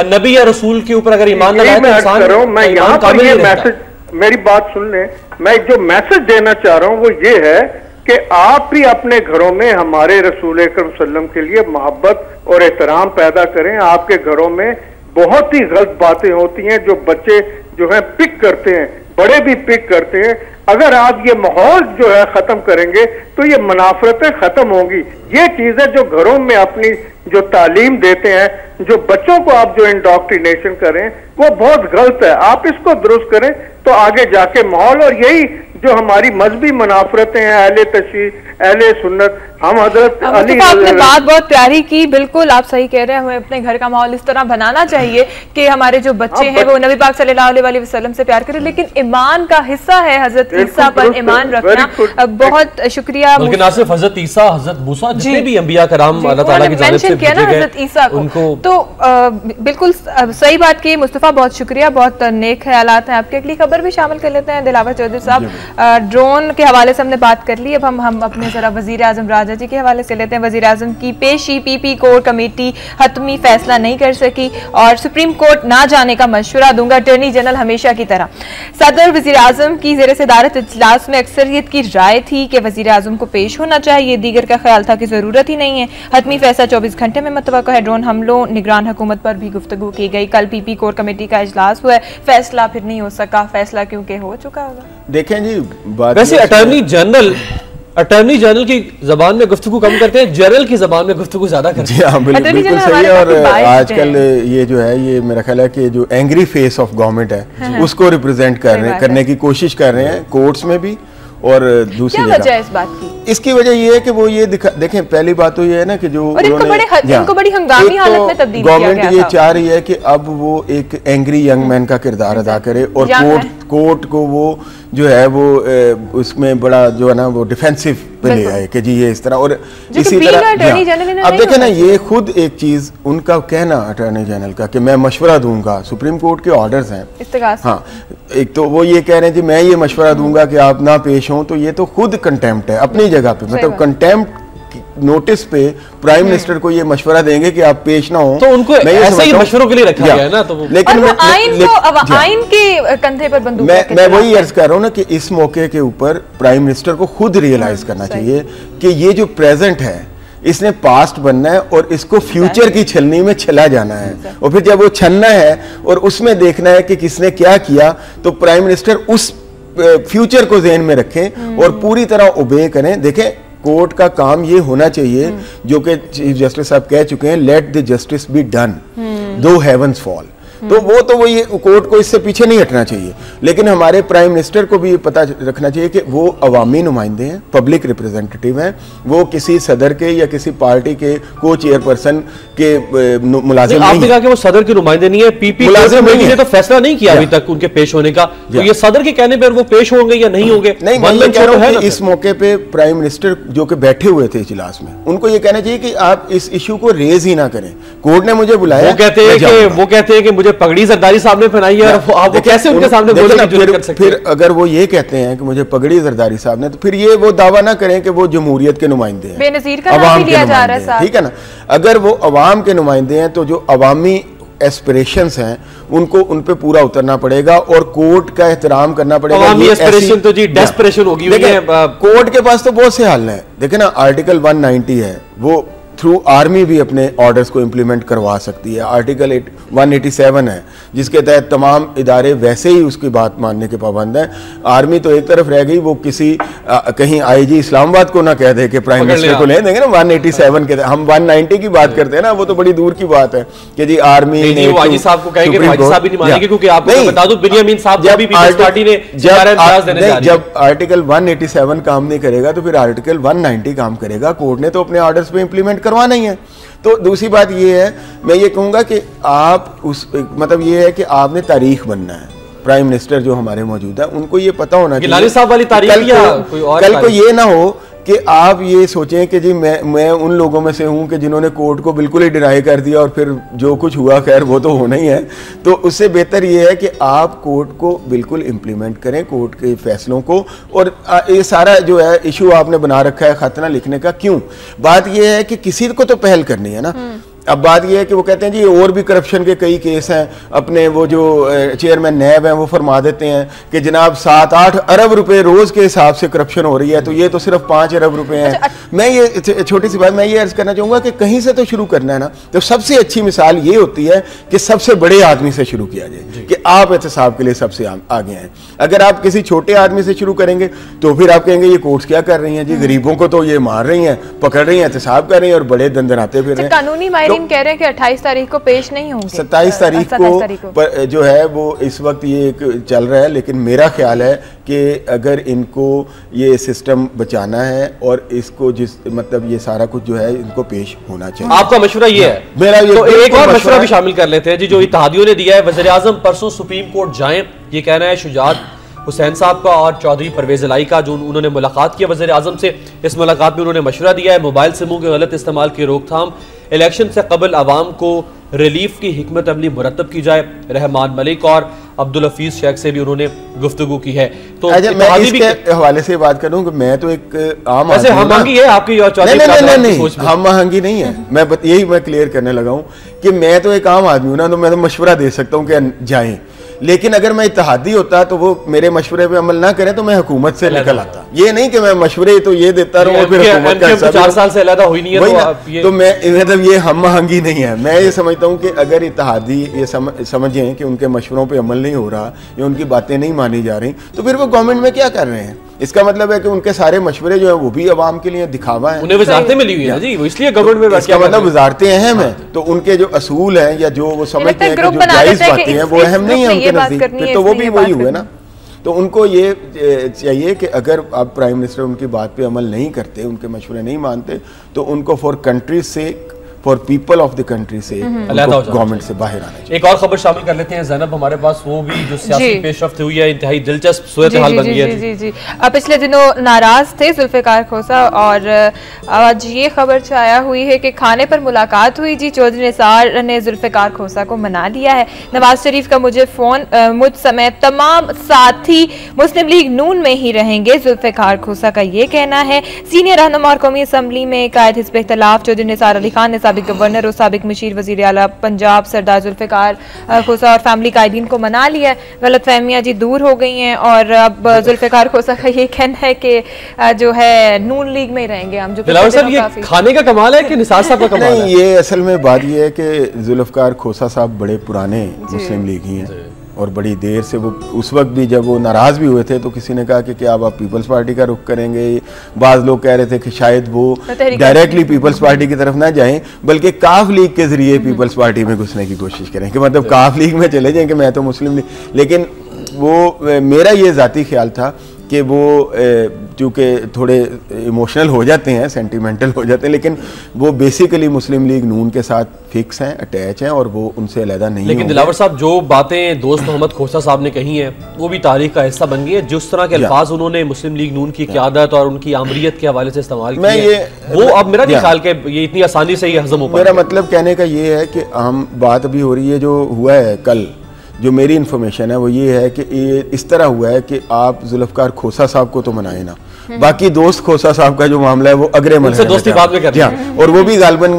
नबी या रसूल के ऊपर अगर ईमान न लाए तो इंसान, मैं यहाँ पर ये मैसेज, मेरी बात सुन लें, मैं जो मैसेज देना चाह रहा हूँ वो ये है कि आप भी अपने घरों में हमारे रसूल अकरम सल्लल्लाहु अलैहि वसल्लम के लिए मोहब्बत और एहतराम पैदा करें। आपके घरों में बहुत ही गलत बातें होती हैं जो बच्चे जो है पिक करते हैं, बड़े भी पिक करते हैं। अगर आप ये माहौल जो है खत्म करेंगे तो ये मुनाफरतें खत्म होंगी। ये चीजें जो घरों में अपनी जो तालीम देते हैं, जो बच्चों को आप जो इंडोक्ट्रिनेशन करें वो बहुत गलत है। आप इसको दुरुस्त करें तो आगे जाके माहौल, और यही जो हमारी मजहबी मुनाफरतें हैं, अहले तशरीह, अहले सुन्नत, हम हजरत अली, आपने बात बहुत प्यारी की। बिल्कुल आप सही कह रहे हैं, हमें अपने घर का माहौल इस तरह बनाना चाहिए कि हमारे जो बच्चे हैं वो नबी पाक सल्लल्लाहु अलैहि वसल्लम से प्यार करें, लेकिन ईमान का हिस्सा है हजरत ईसा पर ईमान रखना। बहुत शुक्रिया। लेकिन ना सिर्फ हजरत ईसा, हजरत मूसा, जितने भी अंबिया कराम अल्लाह ताला की जानिब से भेजे गए हजरत ईसा को, उनको तो बिल्कुल सही बात की मुस्तफा, बहुत शुक्रिया, बहुत नेक ख्यालात हैं आपके। अगली खबर भी शामिल कर लेते हैं दिलावर चौधरी साहब। ड्रोन के हवाले से हमने बात कर ली, अब हम अपने जरा वजीर आजम राजा जी के हवाले से लेते हैं। वजीर आजम की पेशी पीपी कोर कमेटी हतमी फैसला नहीं कर सकी और सुप्रीम कोर्ट ना जाने का मशवरा दूंगा, अटॉर्नी जनरल हमेशा की तरह। सदर वजीर आजम की ज़ेर सदारत इजलास में अक्सरियत की राय थी कि वजीर आजम को पेश होना चाहिए, दीगर का ख्याल था कि जरूरत ही नहीं है। हतमी फैसला 24 घंटे में मुतवक्का है। ड्रोन हमलों निगरान हुकूमत पर भी गुफ्तगू की गई। कल पीपी कोर कमेटी का इजलास हुआ है, फैसला फिर नहीं हो सका, फैसला क्योंकि हो चुका होगा। देखें जी, वैसे अटॉर्नी जनरल की जबान में गुफ्तगू कम करते हैं, जनरल की जबान में गुफ्तगू ज्यादा करते हैं। हाँ, बिल्कुल सही है। और आजकल ये जो है, ये मेरा ख्याल है कि जो एंग्री फेस ऑफ गवर्नमेंट है उसको रिप्रेजेंट करने की कोशिश कर रहे हैं कोर्ट्स में भी और दूसरी क्या वजह है इस बात की? इसकी वजह ये है कि वो ये देखें, पहली बात तो ये है ना कि जो इनको बड़ी हंगामी हालत में तब्दील किया गया था। गवर्नमेंट ये चाह रही है कि अब वो एक एंग्री यंग मैन का किरदार अदा करे और कोर्ट को वो जो है वो उसमें बड़ा जो है ना वो डिफेंसिव पे ले आए कि जी ये इस तरह और इसी तरह। अब देखें ना, ये खुद एक चीज उनका कहना अटॉर्नी जनरल का कि मैं मशवरा दूंगा, सुप्रीम कोर्ट के ऑर्डर्स हैं। हाँ, एक तो वो ये कह रहे हैं जी मैं ये मशवरा दूंगा कि आप ना पेश हों, तो ये तो खुद कंटेम्प्ट है अपनी जगह पे। मतलब कंटेम्प्ट नोटिस पे प्राइम मिनिस्टर को ये मशवरा देंगे कि आप पेश ना हो, तो उनको ऐसे ही मशवरों के लिए रखा गया है ना। तो लेकिन आइन के कंधे पर बंदूक मैं वही अर्ज कर रहा हूँ ना कि इस मौके के ऊपर प्राइम मिनिस्टर को खुद रियलाइज करना चाहिए कि ये जो प्रेजेंट है इसने पास्ट बनना है और इसको फ्यूचर की छलनी में चला जाना है। और फिर जब वो छलना है और उसमें देखना है कि किसने क्या किया, तो प्राइम मिनिस्टर उस फ्यूचर को ज़हन में रखें और पूरी तरह ओबे करें। देखें, कोर्ट का काम ये होना चाहिए जो कि चीफ जस्टिस साहब कह चुके हैं, let the justice be done दो हेवंस फॉल। तो वो ये कोर्ट को इससे पीछे नहीं हटना चाहिए। लेकिन हमारे प्राइम मिनिस्टर को भी ये पता रखना चाहिए कि वो अवामी नुमाइंदे हैं, पब्लिक रिप्रेजेंटेटिव हैं, वो किसी सदर के या किसी पार्टी के को चेयरपर्सन के मुलाजिम नहीं। आपने कहा कि वो सदर के नुमाइंदे नहीं है, पीपी कमेटी ने तो फैसला नहीं किया अभी तक उनके पेश होने का, तो ये सदर के कहने पर वो पेश होंगे या नहीं होंगे? नहीं, मैं कह रहा हूं कि इस मौके पे प्राइम मिनिस्टर जो कि बैठे हुए थे इजलास में, उनको ये कहना चाहिए कि आप इस इशू को रेज ही ना करें। कोर्ट ने मुझे बुलाया, वो कहते हैं कि मुझे पगड़ी जरदारी साहब ने पहनाई है, और आप कैसे उनके सामने बोले? फिर अगर वो ये कहते हैं कि मुझे पगड़ी जरदारी साहब ने, तो फिर ये वो दावा ना करें कि वो जमहूरियत के नुमाइंदे हैं, बेनज़ीर का नाम भी लिया जा रहा है, ठीक है ना। अगर वो अवाम के नुमाइंदे हैं तो जो अवामी एस्पिरेशंस हैं उनको उन पे पूरा उतरना पड़ेगा और कोर्ट का एहतराम करना पड़ेगा। अवामी एस्पिरेशन तो जी डेस्परेशन होगी। कोर्ट के पास तो बहुत से हल हैं। देखें ना, आर्टिकल 190 है, वो थ्रू आर्मी भी अपने ऑर्डर्स को इम्प्लीमेंट करवा सकती है। आर्टिकल 187 है जिसके तहत तमाम इदारे वैसे ही उसकी बात मानने के पाबंद हैं। आर्मी तो एक तरफ रह गई, वो किसी कहीं आईजी इस्लामाबाद को ना कह दे कि प्राइम मिनिस्टर को ले देंगे ना 187 के, हम 190 की बात करते हैं ना, वो तो बड़ी दूर की बात है कि जी आर्मी ने आईजी साहब को कहेंगे, आईजी साहब भी नहीं मानेंगे, क्योंकि आपको बता दूं बिनियामीन साहब जब पीपल्स पार्टी ने जब आर्टिकल 187 काम नहीं करेगा तो फिर आर्टिकल 190 काम करेगा। कोर्ट ने तो अपने ऑर्डर्स पे इंप्लीमेंट करवाना ही है। तो दूसरी बात ये है, मैं ये कहूँगा कि आप उस मतलब ये है कि आपने तारीख बनना है। प्राइम मिनिस्टर जो हमारे मौजूद है उनको ये पता होना चाहिए साहब वाली तारीख कल को ये ना हो कि आप ये सोचें कि जी मैं उन लोगों में से हूं कि जिन्होंने कोर्ट को बिल्कुल ही डिनाई कर दिया और फिर जो कुछ हुआ खैर वो तो होना ही है। तो उससे बेहतर ये है कि आप कोर्ट को बिल्कुल इम्प्लीमेंट करें, कोर्ट के फैसलों को। और ये सारा जो है इशू आपने बना रखा है खतना लिखने का, क्यों? बात ये है कि किसी को तो पहल करनी है ना। अब बात यह है कि वो कहते हैं जी और भी करप्शन के कई केस हैं, अपने वो जो चेयरमैन नैब हैं वो फरमा देते हैं कि जनाब 7-8 अरब रुपए रोज के हिसाब से करप्शन हो रही है, तो ये तो सिर्फ 5 अरब रुपए हैं। मैं ये छोटी सी बात मैं ये अर्ज करना चाहूँगा कि कहीं से तो शुरू करना है ना। तो सबसे अच्छी मिसाल ये होती है कि सबसे बड़े आदमी से शुरू किया जाए कि आप एहतसाब के लिए सबसे आगे हैं। अगर आप किसी छोटे आदमी से शुरू करेंगे तो फिर आप कहेंगे ये कोर्ट्स क्या कर रही हैं जी, गरीबों को तो ये मार रही हैं, पकड़ रही हैं, एहतसाब कर रही हैं और बड़े दंदनाते फिर रहे हैं। कानूनी माहिरीन कह रहे हैं कि 28 तारीख को पेश नहीं होंगे। 27 तारीख को जो है वो इस वक्त ये एक चल रहा है, लेकिन मेरा ख्याल है कि अगर इनको ये सिस्टम बचाना है और इसको जिस मतलब ये सारा कुछ जो है इनको पेश होना चाहिए। आपका मशवरा ये है? मेरा ये तो एक और मशवरा भी शामिल कर लेते हैं जी, जो इत्तेहादियों ने दिया है। वज़ीर आज़म परसों सुप्रीम कोर्ट जाएं, ये कहना है शुजात हुसैन साहब का और चौधरी परवेज इलाही का, जो उन्होंने मुलाकात किया वज़ीर आज़म से। इस मुलाकात में उन्होंने मशवरा दिया है मोबाइल सिमों के गलत इस्तेमाल की रोकथाम, इलेक्शन से कबल आवाम को रिलीफ की हिकमत अमली मुरतब की जाए। रहमान मलिक और अब्दुल हफीज शेख से भी उन्होंने गुफ्तगू की है। तो मैं इसके हवाले से बात करूं कि मैं तो एक आम आदमी हम महंगी है आपकी और नहीं हम महंगी नहीं है। मैं यही मैं क्लियर करने लगा हूं कि मैं तो एक आम आदमी हूं ना, तो मैं तो मशवरा दे सकता हूं कि जाएं, लेकिन अगर मैं इत्तेहादी होता तो वो मेरे मशवरे पे अमल ना करें तो मैं हुकूमत से निकल आता। ये नहीं कि मैं मशवरे तो ये देता रहूं और फिर हुकूमत का 4 साल से अलग हुई नहीं है तो मैं मतलब ये हम महंगी नहीं है। मैं ये समझता हूं कि अगर इत्तेहादी ये समझें कि उनके मशवरों पे अमल नहीं हो रहा या उनकी बातें नहीं मानी जा रही तो फिर वो गवर्नमेंट में क्या कर रहे हैं। इसका मतलब है कि उनके सारे मशवरे जो है वो भी अवाम के लिए दिखावा है। उन्हें वजारतें मिली हुई है जी, वो इसलिए गवर्नमेंट में इसका मतलब वजारतें अहम है तो उनके जो असूल हैं या जो वो समझते हैं कि जो जायज बातें हैं वो अहम नहीं है उनके नजदीक, फिर तो वो भी वही हुए ना। तो उनको ये चाहिए कि अगर आप प्राइम मिनिस्टर उनकी बात पे अमल नहीं करते, उनके मशवरे नहीं मानते, तो उनको फॉर कंट्री से, for people of the country से गवर्नमेंट से बाहर आना चाहिए। एक और खबर शामिल कर लेते हैं ज़ैनब हमारे पास, वो भी जो सियासी पेशरफ्त हुई है इंतहाई दिलचस्प सूरत हाल बन गई है। जी जी पिछले दिनों नाराज थे जुल्फ़िकार खोसा और आज ये खबर छाया हुई है कि खाने पर मुलाकात हुई जी। चौधरी निसार ने जुल्फ़िकार खोसा को मना लिया है। नवाज शरीफ का मुझ समेत तमाम साथी मुस्लिम लीग नून में ही रहेंगे, जुल्फ़िकार खोसा का ये कहना है। सीनियर रहनुमा और कौमी असम्बली में कायद हिज़्ब इख्तिलाफ चौधरी निसार अली खान ने साबिक गवर्नर और साबिक मशीर वज़ीर आला पंजाब सरदार जुल्फ़िकार खोसा और फैमिली कायदीन को मना लिया। गलत फहमियाँ जी दूर हो गई हैं और अब जुल्फ़िकार खोसा का ये कहना है कि जो है नून लीग में ही रहेंगे हम। जो ये खाने का कमाल है कि निसार साहब का कमाल है? ये असल में बात ये है कि जुल्फ़िकार खोसा साहब बड़े पुराने मुस्लिम लीग ही हैं और बड़ी देर से वो उस वक्त भी जब वो नाराज़ भी हुए थे तो किसी ने कहा कि क्या आप पीपल्स पार्टी का रुख करेंगे। बाज़ लोग कह रहे थे कि शायद वो डायरेक्टली पीपल्स पार्टी की तरफ ना जाएं बल्कि काफ लीग के ज़रिए पीपल्स पार्टी में घुसने की कोशिश करें कि मतलब काफ लीग में चले जाएं कि मैं तो मुस्लिम लीग। लेकिन वो मेरा ये ज़ाती ख्याल था कि वो चूँकि थोड़े इमोशनल हो जाते हैं, सेंटिमेंटल हो जाते हैं, लेकिन वो बेसिकली मुस्लिम लीग नून के साथ फिक्स हैं, अटैच हैं और वो उनसे अलहदा नहीं। लेकिन दिलावर साहब जो बातें दोस्त मोहम्मद खोसा साहब ने कही हैं वो भी तारीख का हिस्सा बन गई है। जिस तरह के अल्फाज उन्होंने मुस्लिम लीग नून की क़यादत और उनकी आमरीत के हवाले से इस्तेमाल किए वो अब मेरा नहीं ख्याल कि ये इतनी आसानी से ये हजम हो पाएगा। मेरा मतलब कहने का ये है कि हम बात अभी हो रही है जो हुआ है कल, जो मेरी इन्फॉर्मेशन है वो ये है कि ये इस तरह हुआ है कि आप जुल्फ़िकार खोसा साहब को तो मनाए ना, बाकी दोस्त खोसा साहब का जो मामला है वो अगले महीने दोस्ती बाद में करते हैं और वो भी गालबन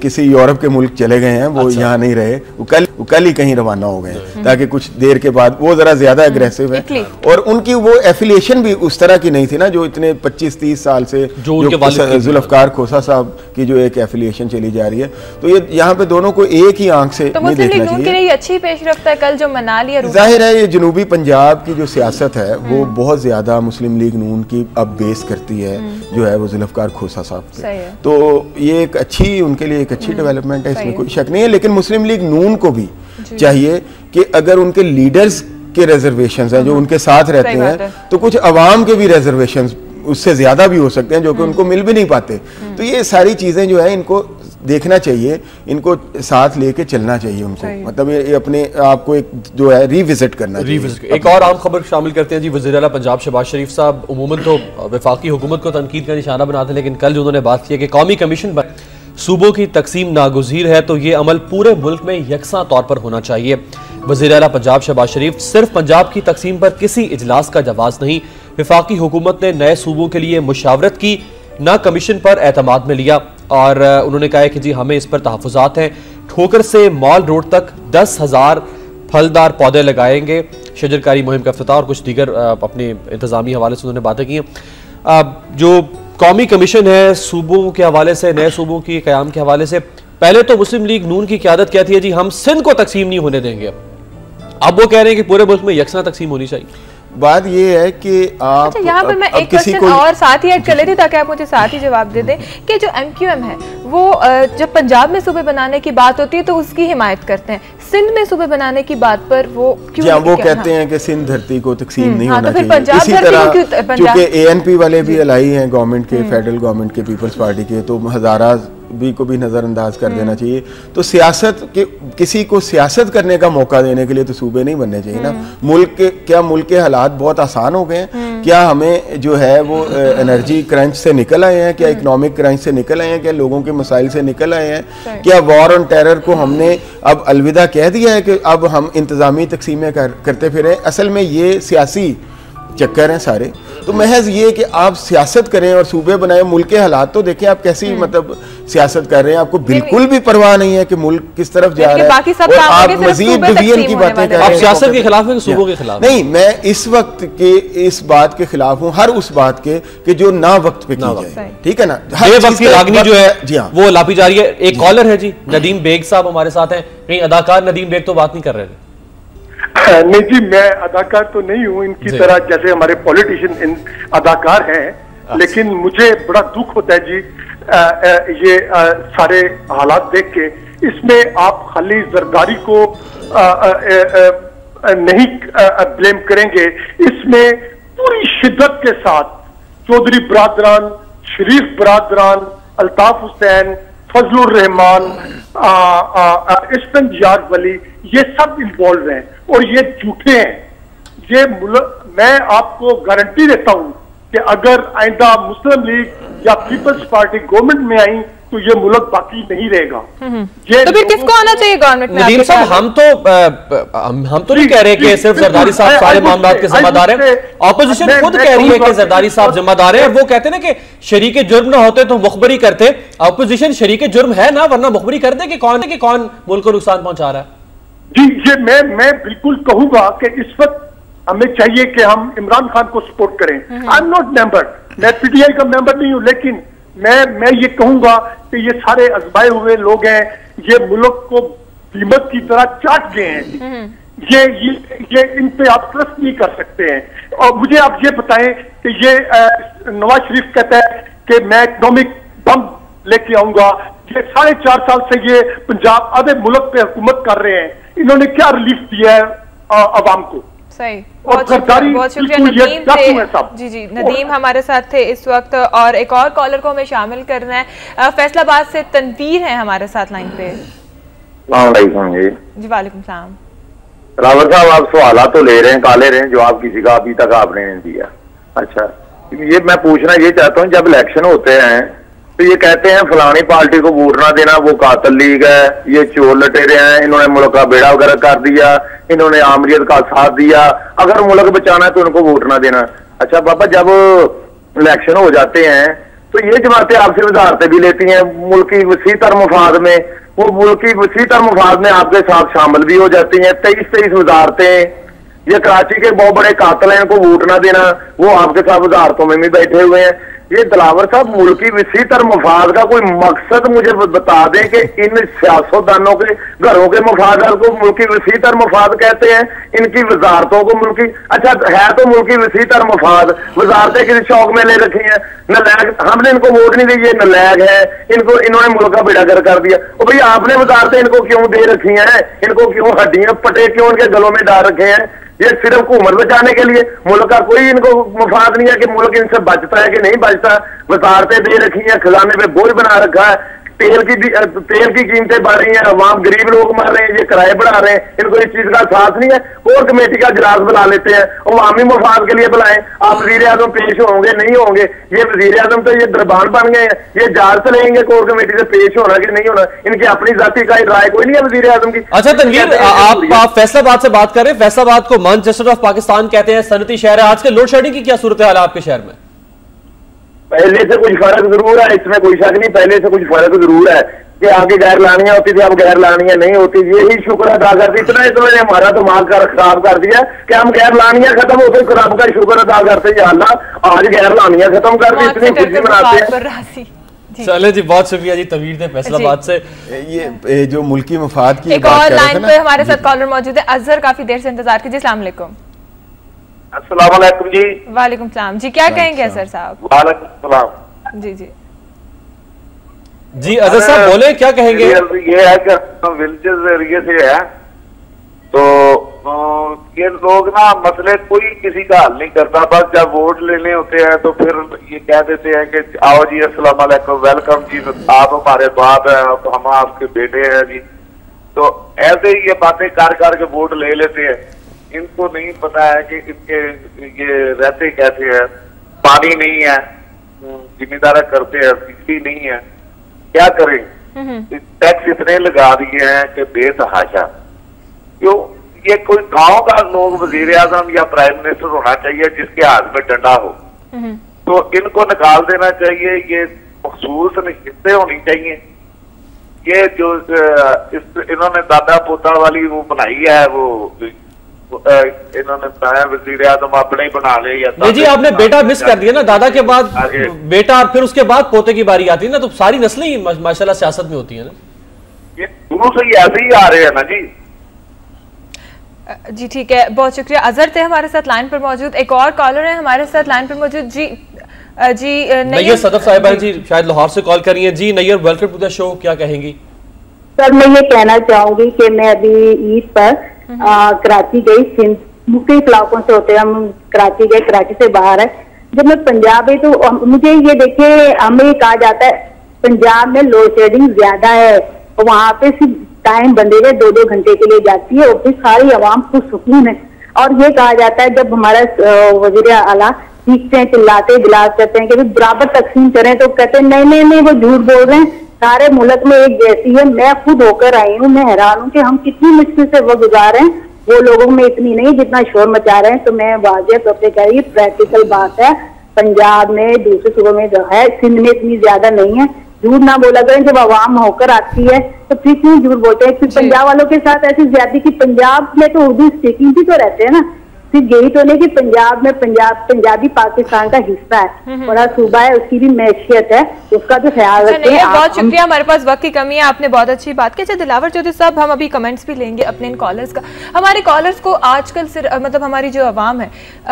किसी यूरोप के मुल्क चले गए हैं, वो यहाँ नहीं रहे, वो कल ही कहीं रवाना हो गए ताकि कुछ देर के बाद वो जरा ज्यादा अग्रेसिव है और उनकी वो एफिलिएशन भी उस तरह की नहीं थी ना जो इतने 25-30 साल से जो जुल्फ़िकार खोसा साहब की जो एक एफिलिएशन चली जा रही है। तो ये यहाँ पे दोनों को एक ही आंख से नहीं देखना चाहिए। अच्छी पेशरफ्त है कल जो मना लिया। जाहिर है ये जनूबी पंजाब की जो सियासत है वो बहुत ज्यादा मुस्लिम लीग नून की अब बेस करती है जो है वो जुल्फ़िकार खोसा साहब पे, तो ये एक अच्छी उनके लिए एक अच्छी डेवलपमेंट है, इसमें कोई शक नहीं है। लेकिन मुस्लिम लीग नून को भी चाहिए कि अगर उनके लीडर्स के रिजर्वेशंस हैं जो उनके साथ रहते हैं तो कुछ अवाम के भी रिजर्वेशंस उससे ज्यादा भी हो सकते हैं जो कि उनको मिल भी नहीं पाते। तो ये सारी चीजें जो है इनको देखना चाहिए, इनको साथ लेके चलना चाहिए उनको, मतलब ये अपने आप को एक जो है रिविजिट करना चाहिए। एक और आम खबर शामिल करते हैं जी। वज़ीर आला पंजाब शहबाज शरीफ साहब उमूमन तो वफाकी हुकूमत को तनकीद का निशाना बनाते, लेकिन कल जो उन्होंने बात की कि कौमी कमीशन पर सूबों की तकसीम नागुज़ीर है तो ये अमल पूरे मुल्क में यकसा तौर पर होना चाहिए। वज़ीर आला पंजाब शहबाज शरीफ सिर्फ पंजाब की तकसीम पर किसी इजलास का जवाब नहीं, वफाकी हुकूमत ने नए सूबों के लिए मुशावरत की, ना कमीशन पर एतमाद में लिया और उन्होंने कहा कि जी हमें इस पर तहफ़्फ़ुज़ात हैं। ठोकर से मॉल रोड तक 10,000 फलदार पौधे लगाएंगे, शजरकारी मुहिम का इफ्तिताह और कुछ दीगर अपने इंतज़ामी हवाले से उन्होंने बातें की हैं। जो कौमी कमीशन है सूबों के हवाले से, नए सूबों की क़याम के हवाले से, पहले तो मुस्लिम लीग नून की क़यादत कहती है जी हम सिंध को तकसीम नहीं होने देंगे, अब वो कह रहे हैं कि पूरे मुल्क में यकसा तकसीम होनी चाहिए। बात ये है कि आप यहाँ पर मैं एक क्वेश्चन और साथ ही ऐड कर लेती ताकि आप मुझे साथ ही जवाब दे दें कि जो MQM है वो जब पंजाब में सूबे बनाने की बात होती है तो उसकी हिमायत करते हैं, सिंध में सूबे बनाने की बात पर वो क्यों वो कहते हैं कि सिंध धरती को तकसीम नहीं होना चाहिए। इसी तरह क्योंकि ANP वाले भी अलाई हैं गवर्नमेंट के, फेडरल गवर्नमेंट के, पीपल्स पार्टी के, तो हजारा भी को भी नज़रअंदाज कर देना चाहिए। तो सियासत के किसी को सियासत करने का मौका देने के लिए तो सूबे नहीं बनने चाहिए ना। मुल्क के हालात बहुत आसान हो गए हैं क्या हमें जो है वो एनर्जी क्रंच से निकल आए हैं, क्या इकोनॉमिक क्रंच से निकल आए हैं, क्या लोगों के मसाइल से निकल आए हैं, क्या वॉर ऑन टेरर को हमने अब अलविदा कह दिया है कि अब हम इंतजामी तकसीमें करते फिरें। असल में ये सियासी चक्कर हैं सारे। तो महज ये कि आप सियासत करें और सूबे बनाए, मुल्क के हालात तो देखें आप कैसी मतलब सियासत कर रहे हैं, आपको बिल्कुल भी परवाह नहीं है कि मुल्क किस तरफ जा रहा है और आप मजीद डिवीजन की बातें कर रहे हैं। आप सियासत के खिलाफ हैं, सूबों के खिलाफ? नहीं, मैं इस वक्त के इस बात के खिलाफ हूँ, हर उस बात के कि जो ना वक्त पे की जाए, ठीक है ना। वक्त की रागनी जो है जी हाँ वो लापी जा रही है। एक कॉलर है जी, नदीम बेग साहब हमारे साथ हैं। कहीं अदाकार नदीम बेग तो बात नहीं कर रहे थे? नहीं जी, मैं अदाकार तो नहीं हूँ इनकी तरह, जैसे हमारे पॉलिटिशियन अदाकार हैं, लेकिन मुझे बड़ा दुख होता है जी ये सारे हालात देख के। इसमें आप खाली जरदारी को नहीं ब्लेम करेंगे, इसमें पूरी शिद्दत के साथ चौधरी बरादरान, शरीफ बरादरान, अल्ताफ हुसैन, फजलुर रहमान, इस्फंजार वली, ये सब इन्वॉल्व हैं और ये झूठे हैं। ये मैं आपको गारंटी देता हूं कि अगर आइंदा मुस्लिम लीग या पीपल्स पार्टी गवर्नमेंट में आई तो ये मुल्क बाकी नहीं रहेगा। तो फिर किसको आना चाहिए गवर्नमेंट में? नदीम साहब, हम तो नहीं कह रहे कि सिर्फ जरदारी साहब सारे मामलों के जिम्मेदार हैं। ऑपोजिशन खुद कह रही है कि जरदारी साहब जिम्मेदार हैं। वो कहते हैं ना कि शरीके जुर्म ना होते तो मुखबरी करते। ऑपोजिशन शरीके जुर्म है ना, वरना मुखबरी कर दे कि कौन मुल्क को नुकसान पहुंचा रहा है। जी, ये मैं बिल्कुल कहूंगा कि इस वक्त हमें चाहिए कि हम इमरान खान को सपोर्ट करें। आई एम नॉट मेंबर, मैं पीटीआई का मेंबर नहीं हूं, लेकिन मैं ये कहूंगा कि ये सारे अजमाए हुए लोग हैं, ये मुल्क को कीमत की तरह चाट गए हैं। ये इन पे आप ट्रस्ट नहीं कर सकते हैं। और मुझे आप ये बताएं कि ये नवाज शरीफ कहता है कि मैं इकोनॉमिक बम लेके आऊंगा। ये 4.5 साल से ये पंजाब आधे मुल्क पे हुकूमत कर रहे हैं, इन्होंने क्या रिलीफ दिया है अवाम को? सही, बहुत शुक्रिया नदीम थे। जी नदीम हमारे साथ थे इस वक्त। और एक और कॉलर को हमें शामिल करना है। फैसलाबाद से तनवीर है हमारे साथ लाइन पे। जी वालेकुम सलाम। रावत साहब, आप सवाल तो ले रहे हैं, काले रहे हैं, जवाब किसी का अभी तक आपने नहीं दिया। अच्छा, ये मैं पूछना ये चाहता हूँ, जब इलेक्शन होते हैं तो ये कहते हैं फलानी पार्टी को वोट ना देना, वो कातिल लीग है, ये चोर लटेरे हैं, इन्होंने मुल्क का बेड़ा वगैरह कर दिया, इन्होंने आमरीत का साथ दिया, अगर मुल्क बचाना है तो उनको वोट ना देना। अच्छा बाबा, जब इलेक्शन हो जाते हैं तो ये जमातें आपसे वजारतें भी लेती हैं मुल्क की वसी तर मफाद में, वो मुल्क की वसी तर मफाद में आपके साथ शामिल भी हो जाती हैं। 23 वजारतें, ये कराची के बहुत बड़े कातिल हैं, इनको वोट ना देना, वो आपके साथ वजारतों में भी बैठे हुए हैं। ये दिलावर साहब, मुल्क की विसी तर मफाद का कोई मकसद मुझे बता दें कि इन सियासतदानों के घरों के मफाद को मुल्क की विसी तर मफाद कहते हैं, इनकी वजारतों को मुल्क की, अच्छा है तो मुल्क की विसी तर मफाद, वजारतें किसी शौक में ले रखी हैं। नलैक, हमने इनको वोट नहीं दी, ये नलैक है, इनको इन्होंने मुल्क का बेड़ा गर्क कर दिया। और भाई आपने वजारतें इनको क्यों दे रखी हैं? इनको क्यों हड्डियां पटे क्यों इनके गलों में डाल रखे हैं? ये सिर्फ हुकूमत बचाने के लिए, मुल्क का कोई इनको मफाद नहीं है कि मुल्क इनसे बचता है कि नहीं बचता। वजारतें दे रखी हैं, खजाने पे बोझ बना रखा है, तेल की कीमतें बढ़ रही हैं, अवाम गरीब लोग मर रहे हैं, ये किराए बढ़ा रहे हैं, इनको इस चीज का साथ नहीं है। कोर कमेटी का इजलास बुला लेते हैं, अवामी मफाद के लिए बुलाएं, आप वजीर आजम पेश होंगे नहीं होंगे? ये वजीर आजम तो ये दरबार बन गए हैं, ये जांच से लेंगे कोर कमेटी से पेश होना कि नहीं होना, इनकी अपनी जाति का राय कोई नहीं है वजीर आजम की। अच्छा तनवीर, आप फैसलाबाद से बात कर रहे हैं। फैसलाबाद को मैनचेस्टर ऑफ पाकिस्तान कहते हैं, सनती शहर है। आज के लोड शेडिंग की क्या सूरत हाल है आपके शहर में? पहले से कुछ फर्क जरूर है, इसमें कोई शक नहीं, पहले से कुछ फर्क जरूर है कि आगे गैर लानियां होती थी, अब गैर लानियां नहीं होती। यही शुक्र अदा करती, इतना इन्होंने हमारा दिमाग खराब कर दिया कि हम गैर लानियां खत्म होते रब का शुक्र अदा करते हैं, अल्लाह आज गैर लानियां खत्म कर दी, इतनी खुशी मनाते हैं। चले जी, बहुत शुक्रिया जी तनवीर थे फैसलाबाद से। ये जो मुल्की मफाद की एक और लाइन पे हमारे साथ कॉलर मौजूद है अजहर, काफी देर से इंतजार कीजिए। अस्सलाम वालेकुम। अस्सलाम वालेकुम जी। वालेकुम सलाम जी, क्या कहेंगे अजहर साहब? वालेकुम सलाम। जी जी जी अजहर साहब बोले, क्या कहेंगे? ये है कि विलेजेस एरिया से है तो ये लोग ना मसले कोई किसी का हल नहीं करता, बस जब वोट लेने होते हैं तो फिर ये कह देते हैं कि आओ जी अस्सलाम वालेकुम, वेलकम जी, आप हमारे बाप हैं, हम आपके बेटे हैं जी। तो ऐसे ही ये बातें कर के वोट ले लेते हैं। इनको नहीं पता है कि इनके ये रहते कैसे है, पानी नहीं है, जिम्मेदारा करते हैं, बिजली नहीं है, क्या करें? टैक्स इतने लगा दिए हैं कि बेतहाशा। क्यों? ये कोई गांव का लोग वजीर आजम या प्राइम मिनिस्टर होना चाहिए जिसके हाथ में डंडा हो, तो इनको निकाल देना चाहिए। ये मखसूस हिस्से होनी चाहिए। ये जो इन्होंने दादा पोता वाली वो बनाई है, वो इन्होंने बनाया वजीर आजम अपने ही बना ले। या जी आपने बेटा मिस कर दिया ना, दादा के बाद बेटा, फिर उसके बाद पोते की बारी आती है ना, तो सारी नस्लें ही माशाल्लाह सियासत में होती है ना। ये शुरू से ही ऐसे ही आ रहे हैं ना जी। जी ठीक है, बहुत शुक्रिया। अजहर थे हमारे साथ लाइन पर मौजूद। एक और कॉलर है हमारे साथ लाइन पर मौजूद। जी नैयर सदफ साहिबा जी शायद लाहौर से कॉल कर रही हैं। Ji Nayyar, welcome to the show, क्या कहेंगी? सर मैं ये कहना चाहूंगी कि मैं अभी ईद पर कराची गई, सिंध मुख्तलिफ इलाकों से होते हम कराची गए, कराची से बाहर है। जब मैं पंजाब गई तो मुझे ये देखे, हमें ये कहा जाता है पंजाब में लोड शेडिंग ज्यादा है, वहाँ पे सिर्फ टाइम बंधे 2-2 घंटे के लिए जाती है और फिर सारी आवाम को सुकून है। और ये कहा जाता है जब हमारा वजीर आला चीखते हैं, चिल्लाते बिलास करते हैं कि बराबर तकसीम करें, तो कहते हैं नहीं वो झूठ बोल रहे हैं, सारे मुल्क में एक जैसी है। मैं खुद होकर आई हूँ, मैं हैरान हूँ कि हम कितनी मुश्किल से वो गुजार रहे हैं, वो लोगों में इतनी नहीं जितना शोर मचा रहे हैं। तो मैं वाजिब तौर पे कह रही हूँ, प्रैक्टिकल बात है, पंजाब में दूसरे सूबों में जो है, सिंध में इतनी ज्यादा नहीं है। झूठ ना बोला करें, जब आवाम होकर आती है तो फिर क्यों झूठ बोलते हैं? फिर पंजाब वालों के साथ ऐसी ज्यादा कि पंजाब में तो उर्दू स्पीकिंग भी तो रहते हैं ना, सिर्फ यही तो नहीं कि पंजाब में पंजाबी पाकिस्तान का हिस्सा है, बड़ा सूबा है, उसकी भी मैशियत है, उसका भी ख्याल रखते हैं। बहुत शुक्रिया, हमारे पास वक्त की कमी है, आपने बहुत अच्छी बात की। अच्छा दिलावर चौधरी साहब, हम अभी कमेंट्स भी लेंगे अपने इन कॉलर्स का। हमारे कॉलर्स को आजकल सिर्फ मतलब हमारी जो आवाम है,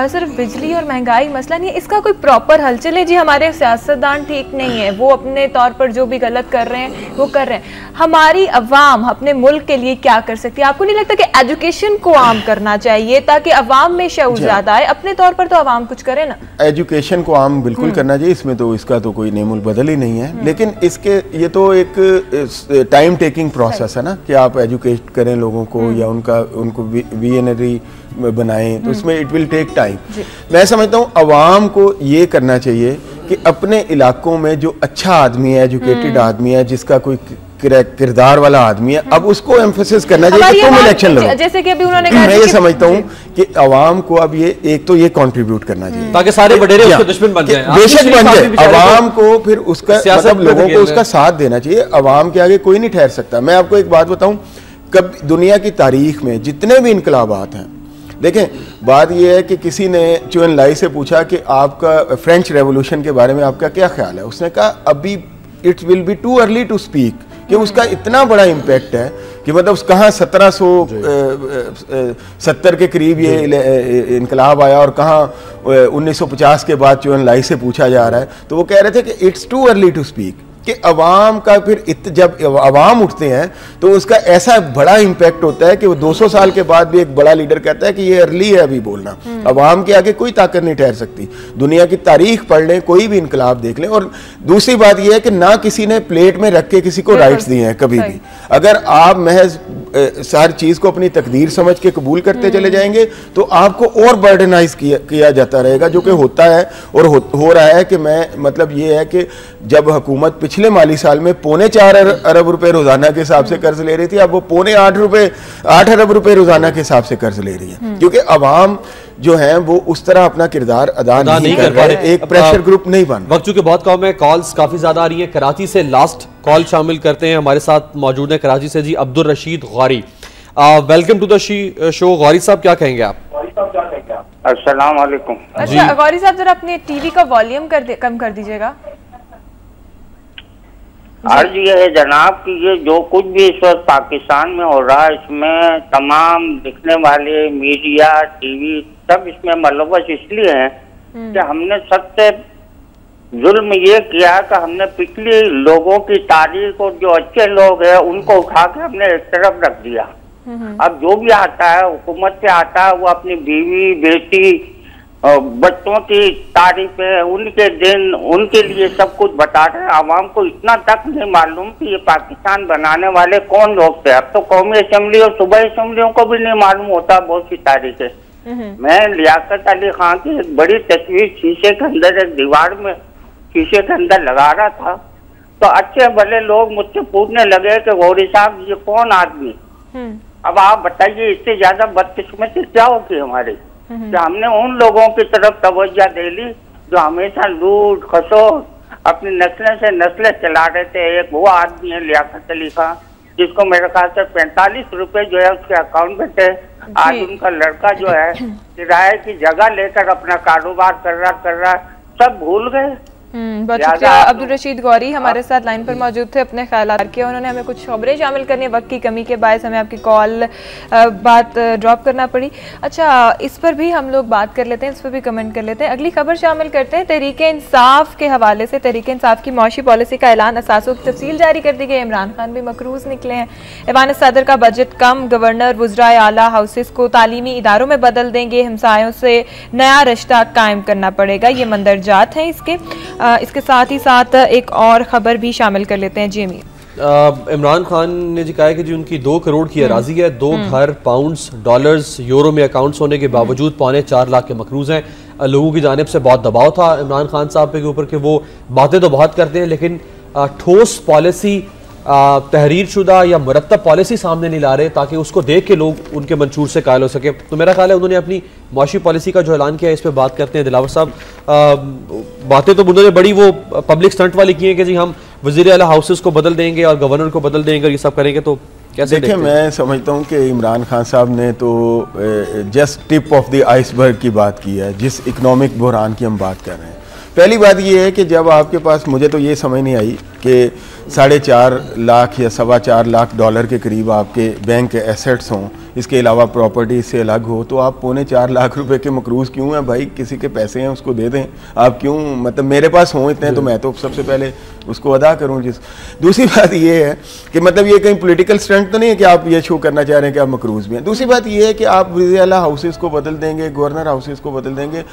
सिर्फ बिजली और महंगाई मसला नहीं है, इसका कोई प्रॉपर हल चले। जी हमारे सियासतदान ठीक नहीं है, वो अपने तौर पर जो भी गलत कर रहे हैं वो कर रहे हैं। हमारी अवाम अपने मुल्क के लिए क्या कर सकती है? आपको नहीं लगता कि एजुकेशन को आम करना चाहिए ताकि अवाम में शऊर ज्यादा है? अपने तौर पर तो आवाम कुछ करे ना। एजुकेशन को आम बिल्कुल करना चाहिए, इसमें तो इसका तो कोई नेमुल बदल ही नहीं है। लेकिन इसके ये तो एक टाइम टेकिंग प्रोसेस है ना, कि आप एजुकेट करें लोगों को या उनको विजनरी बनाएं, तो उसमें इट विल टेक टाइम। मैं समझता हूँ अवाम को ये करना चाहिए कि अपने इलाकों में जो अच्छा आदमी है, एजुकेटेड आदमी है, जिसका कोई किरदार वाला आदमी है, अब उसको एम्फेसिस करना चाहिए कि तुम इलेक्शन लड़ो। जैसे कि अभी उन्होंने कहा, मैं ये समझता हूँ कि अवाम को अब ये एक तो ये कंट्रीब्यूट करना चाहिए ताकि सारे वडेरे उसके दुश्मन बन जाएं। बेशक बन जाए, अवाम को फिर उसका मतलब लोगों को उसका साथ देना चाहिए। अवाम के आगे कोई नहीं ठहर सकता। मैं आपको एक बात बताऊं, कब दुनिया की तारीख में जितने भी इनकलाबात हैं, देखें बात यह है कि किसी ने चुएन लाई से पूछा कि आपका फ्रेंच रेवोल्यूशन के बारे में आपका क्या ख्याल है, उसने कहा अभी it will be too early to speak, कि उसका इतना बड़ा इम्पैक्ट है कि मतलब कहाँ 1770 के करीब ये इनकलाब आया और कहाँ 1950 के बाद चुएन लाई से पूछा जा रहा है। तो वो कह रहे थे कि it's too early to speak, कि अवाम का फिर जब अवाम उठते हैं तो उसका ऐसा बड़ा इम्पैक्ट होता है कि वो 200 साल के बाद भी एक बड़ा लीडर कहता है कि ये अर्ली है अभी बोलना। अवाम के आगे कोई ताकत नहीं ठहर सकती। दुनिया की तारीख पढ़ लें, कोई भी इनकलाब देख लें। और दूसरी बात यह है कि ना किसी ने प्लेट में रख के किसी को राइट्स दिए हैं कभी भी। अगर आप महज हर चीज को अपनी तकदीर समझ के कबूल करते चले जाएंगे तो आपको और बर्डनाइज किया जाता रहेगा, जो कि होता है और हो रहा है। कि मैं मतलब ये है कि जब हुकूमत पिछले माली साल में 4.25 अरब रुपए रोजाना के हिसाब से कर्ज ले रही थी, अब वो 8 अरब रुपए रोजाना के हिसाब से कर्ज ले रही है, क्योंकि अवाम जो है वो उस तरह अपना किरदार अदा नहीं कर रहे, एक प्रेशर ग्रुप नहीं बन। वक्त चूंकि बहुत कम है, कॉल्स काफी ज्यादा आ रही है। कराची से लास्ट कॉल शामिल करते हैं, हमारे साथ मौजूद है कराची से ji Abdul Rashid Ghauri. Welcome to the show. Ghauri साहब क्या कहेंगे आप? अस्सलाम वालेकुम। अच्छा गौरी साहब जरा अपने टीवी का वॉल्यूम कम कर दीजिएगा। अर्ज ये है जनाब कि ये जो कुछ भी इस वक्त पाकिस्तान में हो रहा है, इसमें तमाम दिखने वाले मीडिया, टीवी सब इसमें मुलव्वस इसलिए हैं कि हमने सबसे जुल्म ये किया कि हमने पिछले लोगों की तारीख और जो अच्छे लोग हैं उनको उठा के हमने एक तरफ रख दिया। अब जो भी आता है हुकूमत से आता है वो अपनी बीवी, बेटी बच्चों की तारीफें, उनके दिन, उनके लिए सब कुछ बता रहे हैं। आवाम को इतना तक नहीं मालूम कि ये पाकिस्तान बनाने वाले कौन लोग थे। अब तो कौमी असेंबली और सूबाई असेंबलियों को भी नहीं मालूम होता बहुत सी तारीखें। मैं लियाकत अली खान की एक बड़ी तस्वीर शीशे के अंदर, एक दीवार में शीशे के अंदर लगा रहा था, तो अच्छे भले लोग मुझसे पूछने लगे कि गौरी साहब ये कौन आदमी। अब आप बताइए इससे ज्यादा बदकिस्मती क्या होगी हमारी, कि हमने उन लोगों की तरफ तवज्जो दे ली जो हमेशा लूट खसोट अपनी नस्लें से नस्लें चला रहे थे। एक वो आदमी है लियाकत अली खान, जिसको मेरे ख्याल से 45 रुपए जो है उसके अकाउंट में थे। आज उनका लड़का जो है किराए की जगह लेकर अपना कारोबार कर रहा, सब भूल गए। बहुत शुक्रिया। अब्दुल रशीद गौरी हमारे साथ लाइन पर मौजूद थे, अपने ख्यालात के उन्होंने हमें कुछ खबरें शामिल करनी, वक्त की कमी के बायस हमें आपकी कॉल बात ड्रॉप करना पड़ी। अच्छा, इस पर भी हम लोग बात कर लेते हैं, इस पर भी कमेंट कर लेते हैं। अगली खबर शामिल करते हैं। तहरीके इंसाफ के हवाले से तहरीके इंसाफ की मौशी पॉलिसी का ऐलान, असासों की तफसील जारी कर दी गई। इमरान खान भी मकरूज निकले हैं। ऐवान सदर का बजट कम, गवर्नर वुज़राए आला हाउसेस को तालीमी इदारों में बदल देंगे, हमसायों से नया रिश्ता कायम करना पड़ेगा, ये मंदरजात हैं इसके साथ ही साथ एक और खबर भी शामिल कर लेते हैं। जेमी इमरान खान ने जी कहा है कि जी उनकी 2 करोड़ की अराजी है, 2 घर पाउंड्स डॉलर्स यूरो में अकाउंट्स होने के बावजूद 4.25 लाख के मकरूज हैं। लोगों की जानिब से बहुत दबाव था इमरान खान साहब के ऊपर कि वो बातें तो बहुत करते हैं लेकिन ठोस पॉलिसी, तहरीर शुदा या मुरत्तब पॉलिसी सामने नहीं ला रहे ताकि उसको देख के लोग उनके मंशूर से कायल हो सके। तो मेरा ख्याल है उन्होंने अपनी मौशी पॉलिसी का जो ऐलान किया है इस पर बात करते हैं। दिलावर साहब, बातें तो उन्होंने बड़ी वो पब्लिक स्टंट वाली की है कि जी हम वज़ीर आला हाउसेस को बदल देंगे और गवर्नर को बदल देंगे और ये सब करेंगे, तो कैसे? देखिए, मैं समझता हूँ कि इमरान खान साहब ने तो just tip of the iceberg की बात की है जिस इकनॉमिक बहरान की हम बात कर रहे हैं। पहली बात ये है कि जब आपके पास, मुझे तो ये समझ नहीं आई कि 4.5 लाख या 4.25 लाख डॉलर के करीब आपके बैंक के एसेट्स हों, इसके अलावा प्रॉपर्टी से अलग हो, तो आप 4.25 लाख रुपए के मकरूज क्यों हैं भाई? किसी के पैसे हैं उसको दे दें। आप क्यों, मतलब मेरे पास हों इतने तो मैं तो सबसे पहले उसको अदा करूं। दूसरी बात ये है कि मतलब ये कहीं पॉलिटिकल स्टंट तो नहीं है कि आप ये शो करना चाह रहे हैं कि आप मकरूज भी हैं। दूसरी बात ये है कि आप वज़ीर आला हाउसेस को बदल देंगे, गवर्नर हाउसेस को बदल देंगे।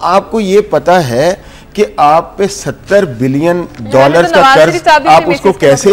आपको ये पता है कि आप पे 70 बिलियन डॉलर्स का कर्ज आप उसको कैसे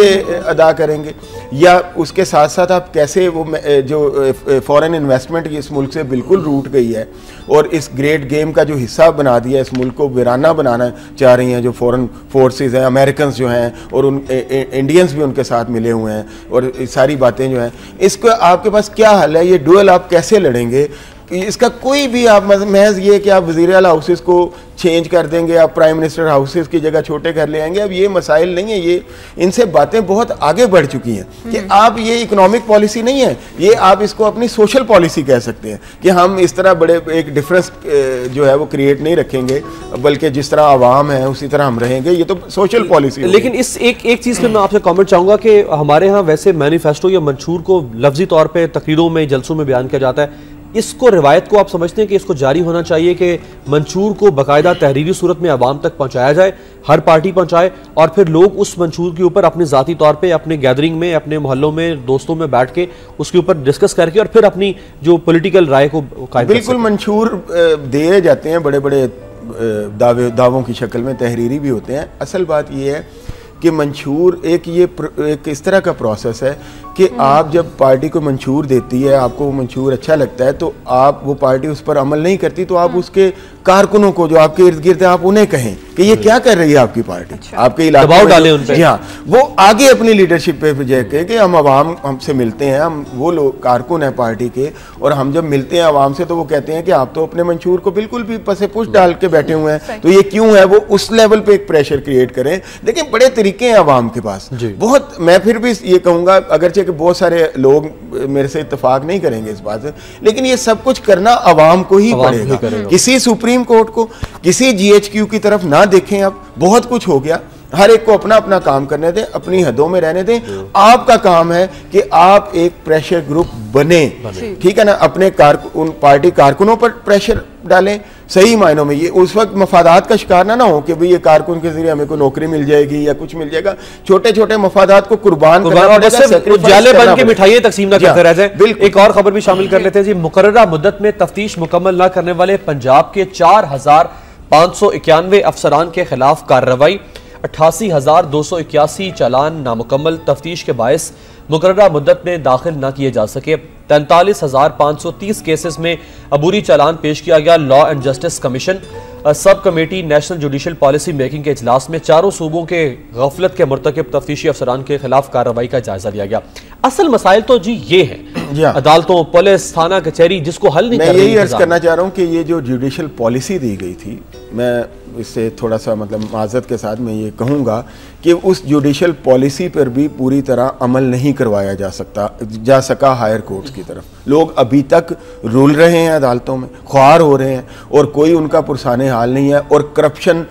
अदा करेंगे, या उसके साथ साथ आप कैसे वो जो फॉरेन इन्वेस्टमेंट की इस मुल्क से बिल्कुल रूट गई है और इस ग्रेट गेम का जो हिस्सा बना दिया, इस मुल्क को वीराना बनाना चाह रही हैं जो फॉरेन फोर्सेस हैं, अमेरिकन जो हैं और उन इंडियंस भी उनके साथ मिले हुए हैं, और सारी बातें जो हैं, इसको आपके पास क्या हल है? ये डुएल आप कैसे लड़ेंगे? इसका कोई भी आप महज ये कि आप वज़ीर आला हाउसेस को चेंज कर देंगे, आप प्राइम मिनिस्टर हाउसेस की जगह छोटे घर ले आएंगे, अब ये मसाइल नहीं है। ये इनसे बातें बहुत आगे बढ़ चुकी हैं कि आप ये इकोनॉमिक पॉलिसी नहीं है, ये आप इसको अपनी सोशल पॉलिसी कह सकते हैं कि हम इस तरह बड़े एक डिफरेंस जो है वो क्रिएट नहीं रखेंगे, बल्कि जिस तरह आवाम है उसी तरह हम रहेंगे। ये तो सोशल पॉलिसी। लेकिन इस एक चीज़ पर मैं आपसे कॉमेंट चाहूँगा कि हमारे यहाँ वैसे मैनिफेस्टो या मंशूर को लफ्जी तौर पर तकरीरों में, जलसों में बयान किया जाता है। इसको रिवायत को आप समझते हैं कि इसको जारी होना चाहिए कि मंशूर को बाकायदा तहरीरी सूरत में आवाम तक पहुंचाया जाए, हर पार्टी पहुंचाए, और फिर लोग उस मंशूर के ऊपर अपने ज़ाती तौर पे अपने गैदरिंग में, अपने मोहल्लों में, दोस्तों में बैठ के उसके ऊपर डिस्कस करके और फिर अपनी जो पॉलिटिकल राय को कायम। बिल्कुल, मंशूर दिए जाते हैं बड़े बड़े दावों की शक्ल में, तहरीरी भी होते हैं। असल बात यह है कि मंशूर एक इस तरह का प्रोसेस है कि आप जब पार्टी को मंशूर देती है, आपको वो मंशूर अच्छा लगता है, तो आप वो पार्टी उस पर अमल नहीं करती, तो आप उसके कारकुनों को जो आपके इर्द गिर्द है आप उन्हें कहें कि ये क्या कर रही है आपकी पार्टी, आपके इलाके दबाव डालें उन पे। जी हाँ, वो आगे अपनी लीडरशिप पे कहें कि हम आवाम हमसे मिलते हैं, हम वो लोग कारकुन हैं पार्टी के, और हम जब मिलते हैं आवाम से तो वो कहते हैं कि आप तो अपने मंशूर को बिल्कुल भी पसे पुश डाल के बैठे हुए हैं, तो ये क्यों है? वो उस लेवल पे एक प्रेशर क्रिएट करें। देखिए, बड़े तरीके हैं आवाम के पास बहुत। मैं फिर भी ये कहूँगा, अगरचे कि बहुत सारे लोग मेरे से इत्तेफाक नहीं करेंगे इस बात से, लेकिन ये सब कुछ करना आवाम को ही पड़ेगा। किसी सुप्रीम कोर्ट को, किसी GHQ की तरफ ना देखें। अब बहुत कुछ हो गया, हर एक को अपना अपना काम करने दें, अपनी हदों में रहने दें। आपका काम है कि आप एक प्रेशर ग्रुप बने, ठीक है ना, अपने पार्टी कारकुनों पर प्रेशर डालें सही मायनों में। ये उस वक्त मफादात का शिकार ना हो कि भाई ये कारकुन के जरिए हमें कोई नौकरी मिल जाएगी या कुछ मिल जाएगा। छोटे छोटे मफादात को कुर्बान उजाले बन के मिठाइयां तकसीम ना करते रह जाए। एक और खबर भी शामिल कर लेते हैं जी। मुकर्ररा मुद्दत में तफ्तीश मुकम्मल न करने वाले पंजाब के 4,591 अफसरान के खिलाफ कार्रवाई। 88,281 चालान नामुकम्मल तफ्तीश के बायस मुकर्ररा मुद्दत में दाखिल न किए जा सके। 43,530 केसेस में अबूरी चालान पेश किया गया। Law and justice commission sub committee national judicial policy making के इजलास में चारों सूबों के गफलत के मुर्तकिब तफ्तीशी अफसरान के खिलाफ कार्रवाई का जायजा लिया गया। असल मसाइल तो जी ये है, अदालतों, पुलिस, थाना, कचहरी, जिसको हल नहीं मैं यही अर्ज करना चाह रहा हूँ कि ये जो जुडिशल पॉलिसी दी गई थी, मैं इससे थोड़ा सा मतलब माजरत के साथ मैं ये कहूँगा कि उस जुडिशल पॉलिसी पर भी पूरी तरह अमल नहीं करवाया जा सका हायर कोर्ट्स की तरफ। लोग अभी तक रुल रहे हैं अदालतों में, ख्वार हो रहे हैं और कोई उनका पुरसाने हाल नहीं है। और करप्शन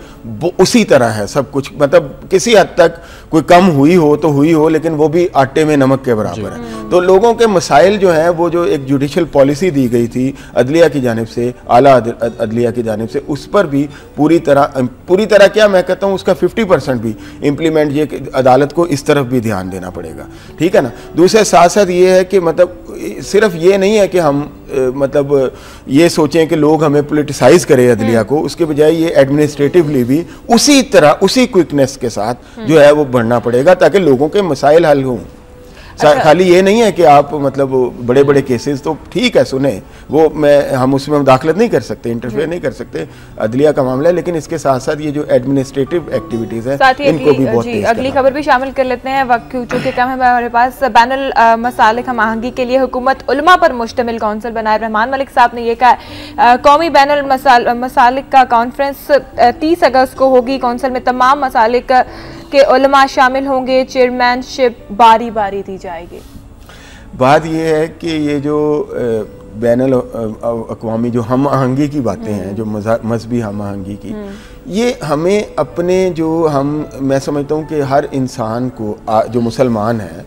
उसी तरह है सब कुछ, मतलब किसी हद तक कोई कम हुई हो तो हुई हो, लेकिन वो भी आटे में नमक के बराबर है। तो लोगों के मसाइल जो हैं वो जो एक जुडिशल पॉलिसी दी गई थी अदलिया की जानिब से, आला अदलिया की जानिब से, उस पर भी पूरी तरह क्या मैं कहता हूँ उसका 50% भी इम्प्लीमेंट, ये अदालत को इस तरफ भी ध्यान देना पड़ेगा, ठीक है ना। दूसरे साथ साथ ये है कि मतलब सिर्फ ये नहीं है कि हम मतलब ये सोचें कि लोग हमें पोलिटिसाइज करें अदलिया को, उसके बजाय ये एडमिनिस्ट्रेटिवली भी उसी तरह उसी क्विकनेस के साथ जो है वो बढ़ना पड़ेगा ताकि लोगों के मसाइल हल हों। खाली ये नहीं है कि आप मतलब बड़े बड़े केसेस तो ठीक है सुने, वो हम उसमें मुदाखलत नहीं कर सकते, इंटरफेयर नहीं कर सकते, अदलिया का मामला है, लेकिन इसके साथ साथ ये जो एडमिनिस्ट्रेटिव एक्टिविटीज हैं इनको भी बहुत तेज अगली खबर भी शामिल कर लेते हैं। वक्त चूंकि कम है हमारे पास। बैनुल मसालिक हमआहंगी के लिए हुकूमत उलमा पर मुश्तमिल काउंसिल बनाए। रहमान मलिक साहब ने यह कहा कौमी बैनुल मसालिक का कॉन्फ्रेंस 30 अगस्त को होगी। काउंसिल में तमाम मसालिक के उलमा शामिल होंगे। चेयरमैनशिप बारी बारी दी जाएगी। बात यह है कि ये जो बैनुल अक़वामी जो हम आहंगी की बातें हैं, जो मजहबी हम आहंगी की, ये हमें अपने जो मैं समझता हूँ कि हर इंसान को जो मुसलमान है,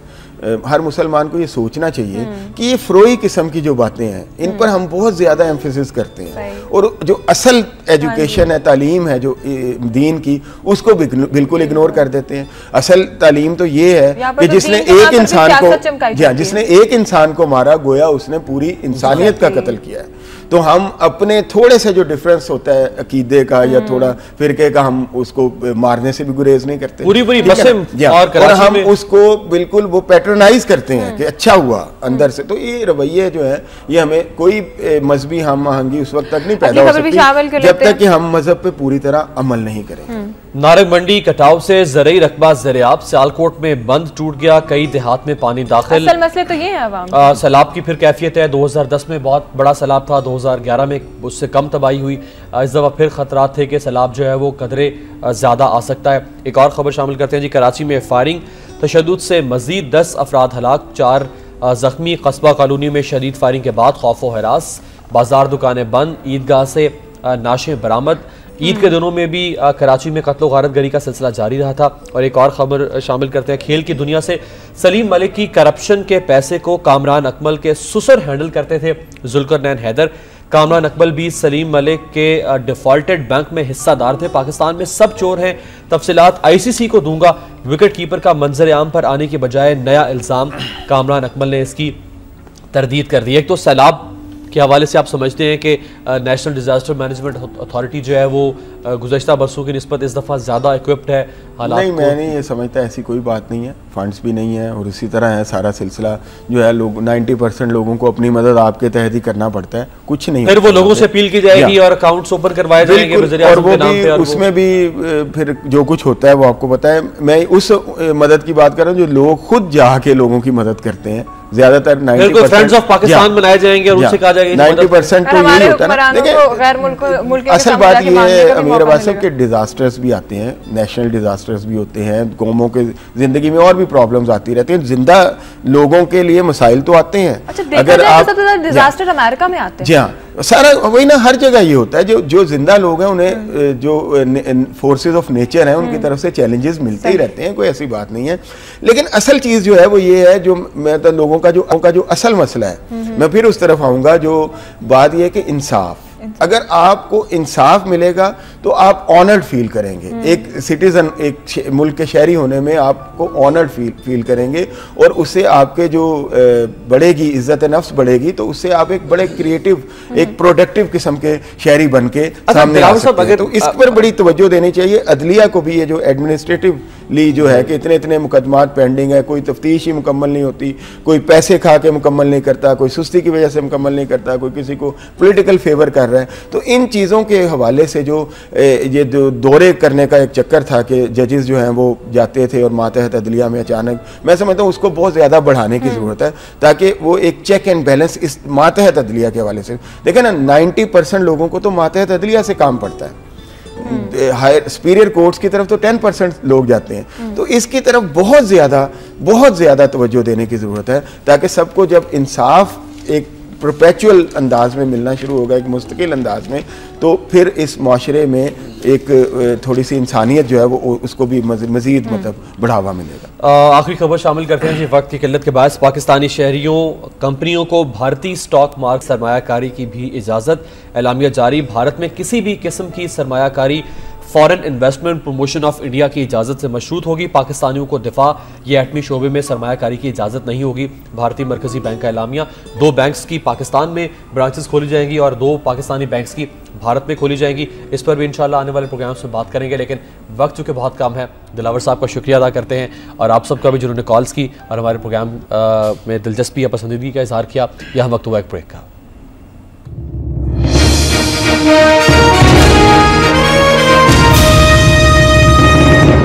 हर मुसलमान को ये सोचना चाहिए कि ये फ्रोई किस्म की जो बातें हैं इन पर हम बहुत ज़्यादा एम्फेसिस करते हैं और जो असल एजुकेशन है, तालीम है जो दीन की, उसको बिल्कुल इग्नोर कर देते हैं। असल तालीम तो ये है कि जिसने एक इंसान को मारा गोया उसने पूरी इंसानियत का कत्ल किया है। तो हम अपने थोड़े से जो डिफरेंस होता है अकीदे का या थोड़ा फिरके का, हम उसको मारने से भी गुरेज नहीं करते पूरी और हम उसको बिल्कुल वो पैटर्नाइज करते हैं कि अच्छा हुआ अंदर से। तो ये रवैये जो है ये हमें कोई मजहबी हम आहंगी उस वक्त तक नहीं पैदा हो सकती जब तक कि हम मजहब पे पूरी तरह अमल नहीं करें। नारंग मंडी कटाव से ज़रई रकबा ज़ेरे-आब। सियालकोट में बंद टूट गया, कई देहात में पानी दाखिल। असल मसले तो ये है अवाम सैलाब की फिर कैफियत है। 2010 में बहुत बड़ा सैलाब था, 2011 में उससे कम तबाही हुई। इस दफ़ा फिर खतरात थे कि सैलाब जो है वो कदरे ज़्यादा आ सकता है। एक और ख़बर शामिल करते हैं जी। कराची में फायरिंग तशद्दुद से मज़ीद 10 अफराद हलाक, 4 ज़ख्मी। कस्बा कॉलोनी में शदीद फायरिंग के बाद खौफ व हरास, बाजार दुकानें बंद, ईदगाह से नाशें बरामद। ईद के दिनों में भी कराची में कत्ल गारत गरी का सिलसिला जारी रहा था। और एक और खबर शामिल करते हैं खेल की दुनिया से। सलीम मलिक की करप्शन के पैसे को कामरान अकमल के सुसर हैंडल करते थे जुल्करनैन हैदर। कामरान अकमल भी सलीम मलिक के डिफॉल्टेड बैंक में हिस्सादार थे। पाकिस्तान में सब चोर हैं, तफसीलात ICC को दूंगा। विकेट कीपर का मंजर आम पर आने की बजाय नया इल्ज़ाम, कामरान अकमल ने इसकी तरदीद कर दी। एक तो सैलाब के हवाले से आप समझते हैं कि नेशनल डिजास्टर मैनेजमेंट अथॉरिटी जो है वो गुज़श्ता बरसों की निस्बत इस दफ़ा ज़्यादा इक्विप्ड है। नहीं, मैं नहीं ये समझता, ऐसी कोई बात नहीं है, फंड्स भी नहीं है और इसी तरह है सारा सिलसिला जो है। लोग 90% लोगों को अपनी मदद आपके तहत ही करना पड़ता है, कुछ नहीं। फिर वो लोगों से अपील की जाएगी और अकाउंट्स ओपन करवाए जाएंगे और वो भी उसमें भी फिर जो कुछ होता है वो आपको पता है। मैं उस मदद की बात कर रहा हूँ जो लोग खुद जाके लोगों की मदद करते हैं, ज्यादातर 90% फ्रेंड्स ऑफ पाकिस्तान बनाए जाएंगे और उनसे कहा जाएगा 90% तो यही होता है ना। देखिए असल बात ये है अमीर अब्बास साहब के डिजास्टर्स भी आते हैं, नेशनल डिजास्टर्स भी होते हैं, कौमों के जिंदगी में और भी प्रॉब्लम्स आती रहती हैं, जिंदा लोगों के लिए मसाइल तो आते हैं। अगर आप डिजास्टर अमेरिका में आते हैं, जी हाँ, सारा वही ना, हर जगह ये होता है। जो जिंदा लोग हैं उन्हें जो फोर्सेस ऑफ नेचर हैं उनकी तरफ से चैलेंजेस मिलते ही रहते हैं, कोई ऐसी बात नहीं है। लेकिन असल चीज जो है वो ये है, जो मैं तो लोगों का जो असल मसला है, मैं फिर उस तरफ आऊंगा, जो बात ये है कि इंसाफ, अगर आपको इंसाफ मिलेगा तो आप ऑनर्ड फील करेंगे। एक सिटीजन, एक मुल्क के शहरी होने में आपको ऑनर्ड फील करेंगे, और उससे आपके जो बढ़ेगी, इज्जत नफ्स बढ़ेगी, तो उससे आप एक बड़े क्रिएटिव, एक प्रोडक्टिव किस्म के शहरी बन के सामने आ सकते हैं। तो इस पर बड़ी तवज्जो देनी चाहिए। अदलिया को भी ये जो एडमिनिस्ट्रेटिवली जो है कि इतने मुकदमात पेंडिंग है, कोई तफ्तीश ही मुकम्मल नहीं होती, कोई पैसे खा के मुकम्मल नहीं करता, कोई सुस्ती की वजह से मुकम्मल नहीं करता, कोई किसी को पॉलिटिकल फेवर कर रहा है। तो इन चीज़ों के हवाले से जो ये दौरे करने का एक चक्कर था कि जजेस जो हैं वो जाते थे और मातहत अदलिया में अचानक, मैं समझता हूँ उसको बहुत ज़्यादा बढ़ाने की ज़रूरत है, ताकि वो एक चेक एंड बैलेंस इस मातहत अदलिया के हवाले से देखें ना। 90% लोगों को तो मातहत अदलिया से काम पड़ता है, हायर सुपीरियर कोर्ट्स की तरफ तो 10% लोग जाते हैं। तो इसकी तरफ बहुत ज़्यादा तवज्जो देने की ज़रूरत है, ताकि सबको जब इंसाफ एक परपेचुअल अंदाज में मिलना शुरू होगा, एक मुस्तकिल अंदाज में, तो फिर इस माशरे में एक थोड़ी सी इंसानियत जो है वो उसको भी मजीद मतलब बढ़ावा मिलेगा। आखिरी खबर शामिल करते हैं जी। वक्त की किल्लत के बायस पाकिस्तानी शहरियों, कंपनियों को भारतीय स्टॉक मार्केट सरमायाकारी की भी इजाज़त, एलामिया जारी। भारत में किसी भी किस्म की सरमायाकारी foreign investment promotion of India की इजाज़त से मशरूत होगी। पाकिस्तानियों को दिफा या एटमी शोबे में सरमायाकारी की इजाज़त नहीं होगी। भारतीय मरकजी बैंक का एलामिया। 2 बैंक्स की पाकिस्तान में ब्रांचेस खोली जाएंगी और 2 पाकिस्तानी बैंक्स की भारत में खोली जाएंगी। इस पर भी इंशाल्लाह आने वाले प्रोग्राम्स में बात करेंगे, लेकिन वक्त चूँकि बहुत कम है। दिलावर साहब का शुक्रिया अदा करते हैं, और आप सबका भी जिन्होंने कॉल्स की और हमारे प्रोग्राम में दिलचस्पी या पसंदीदगी का इजहार किया। यह वक्त हुआ एक ब्रेक का।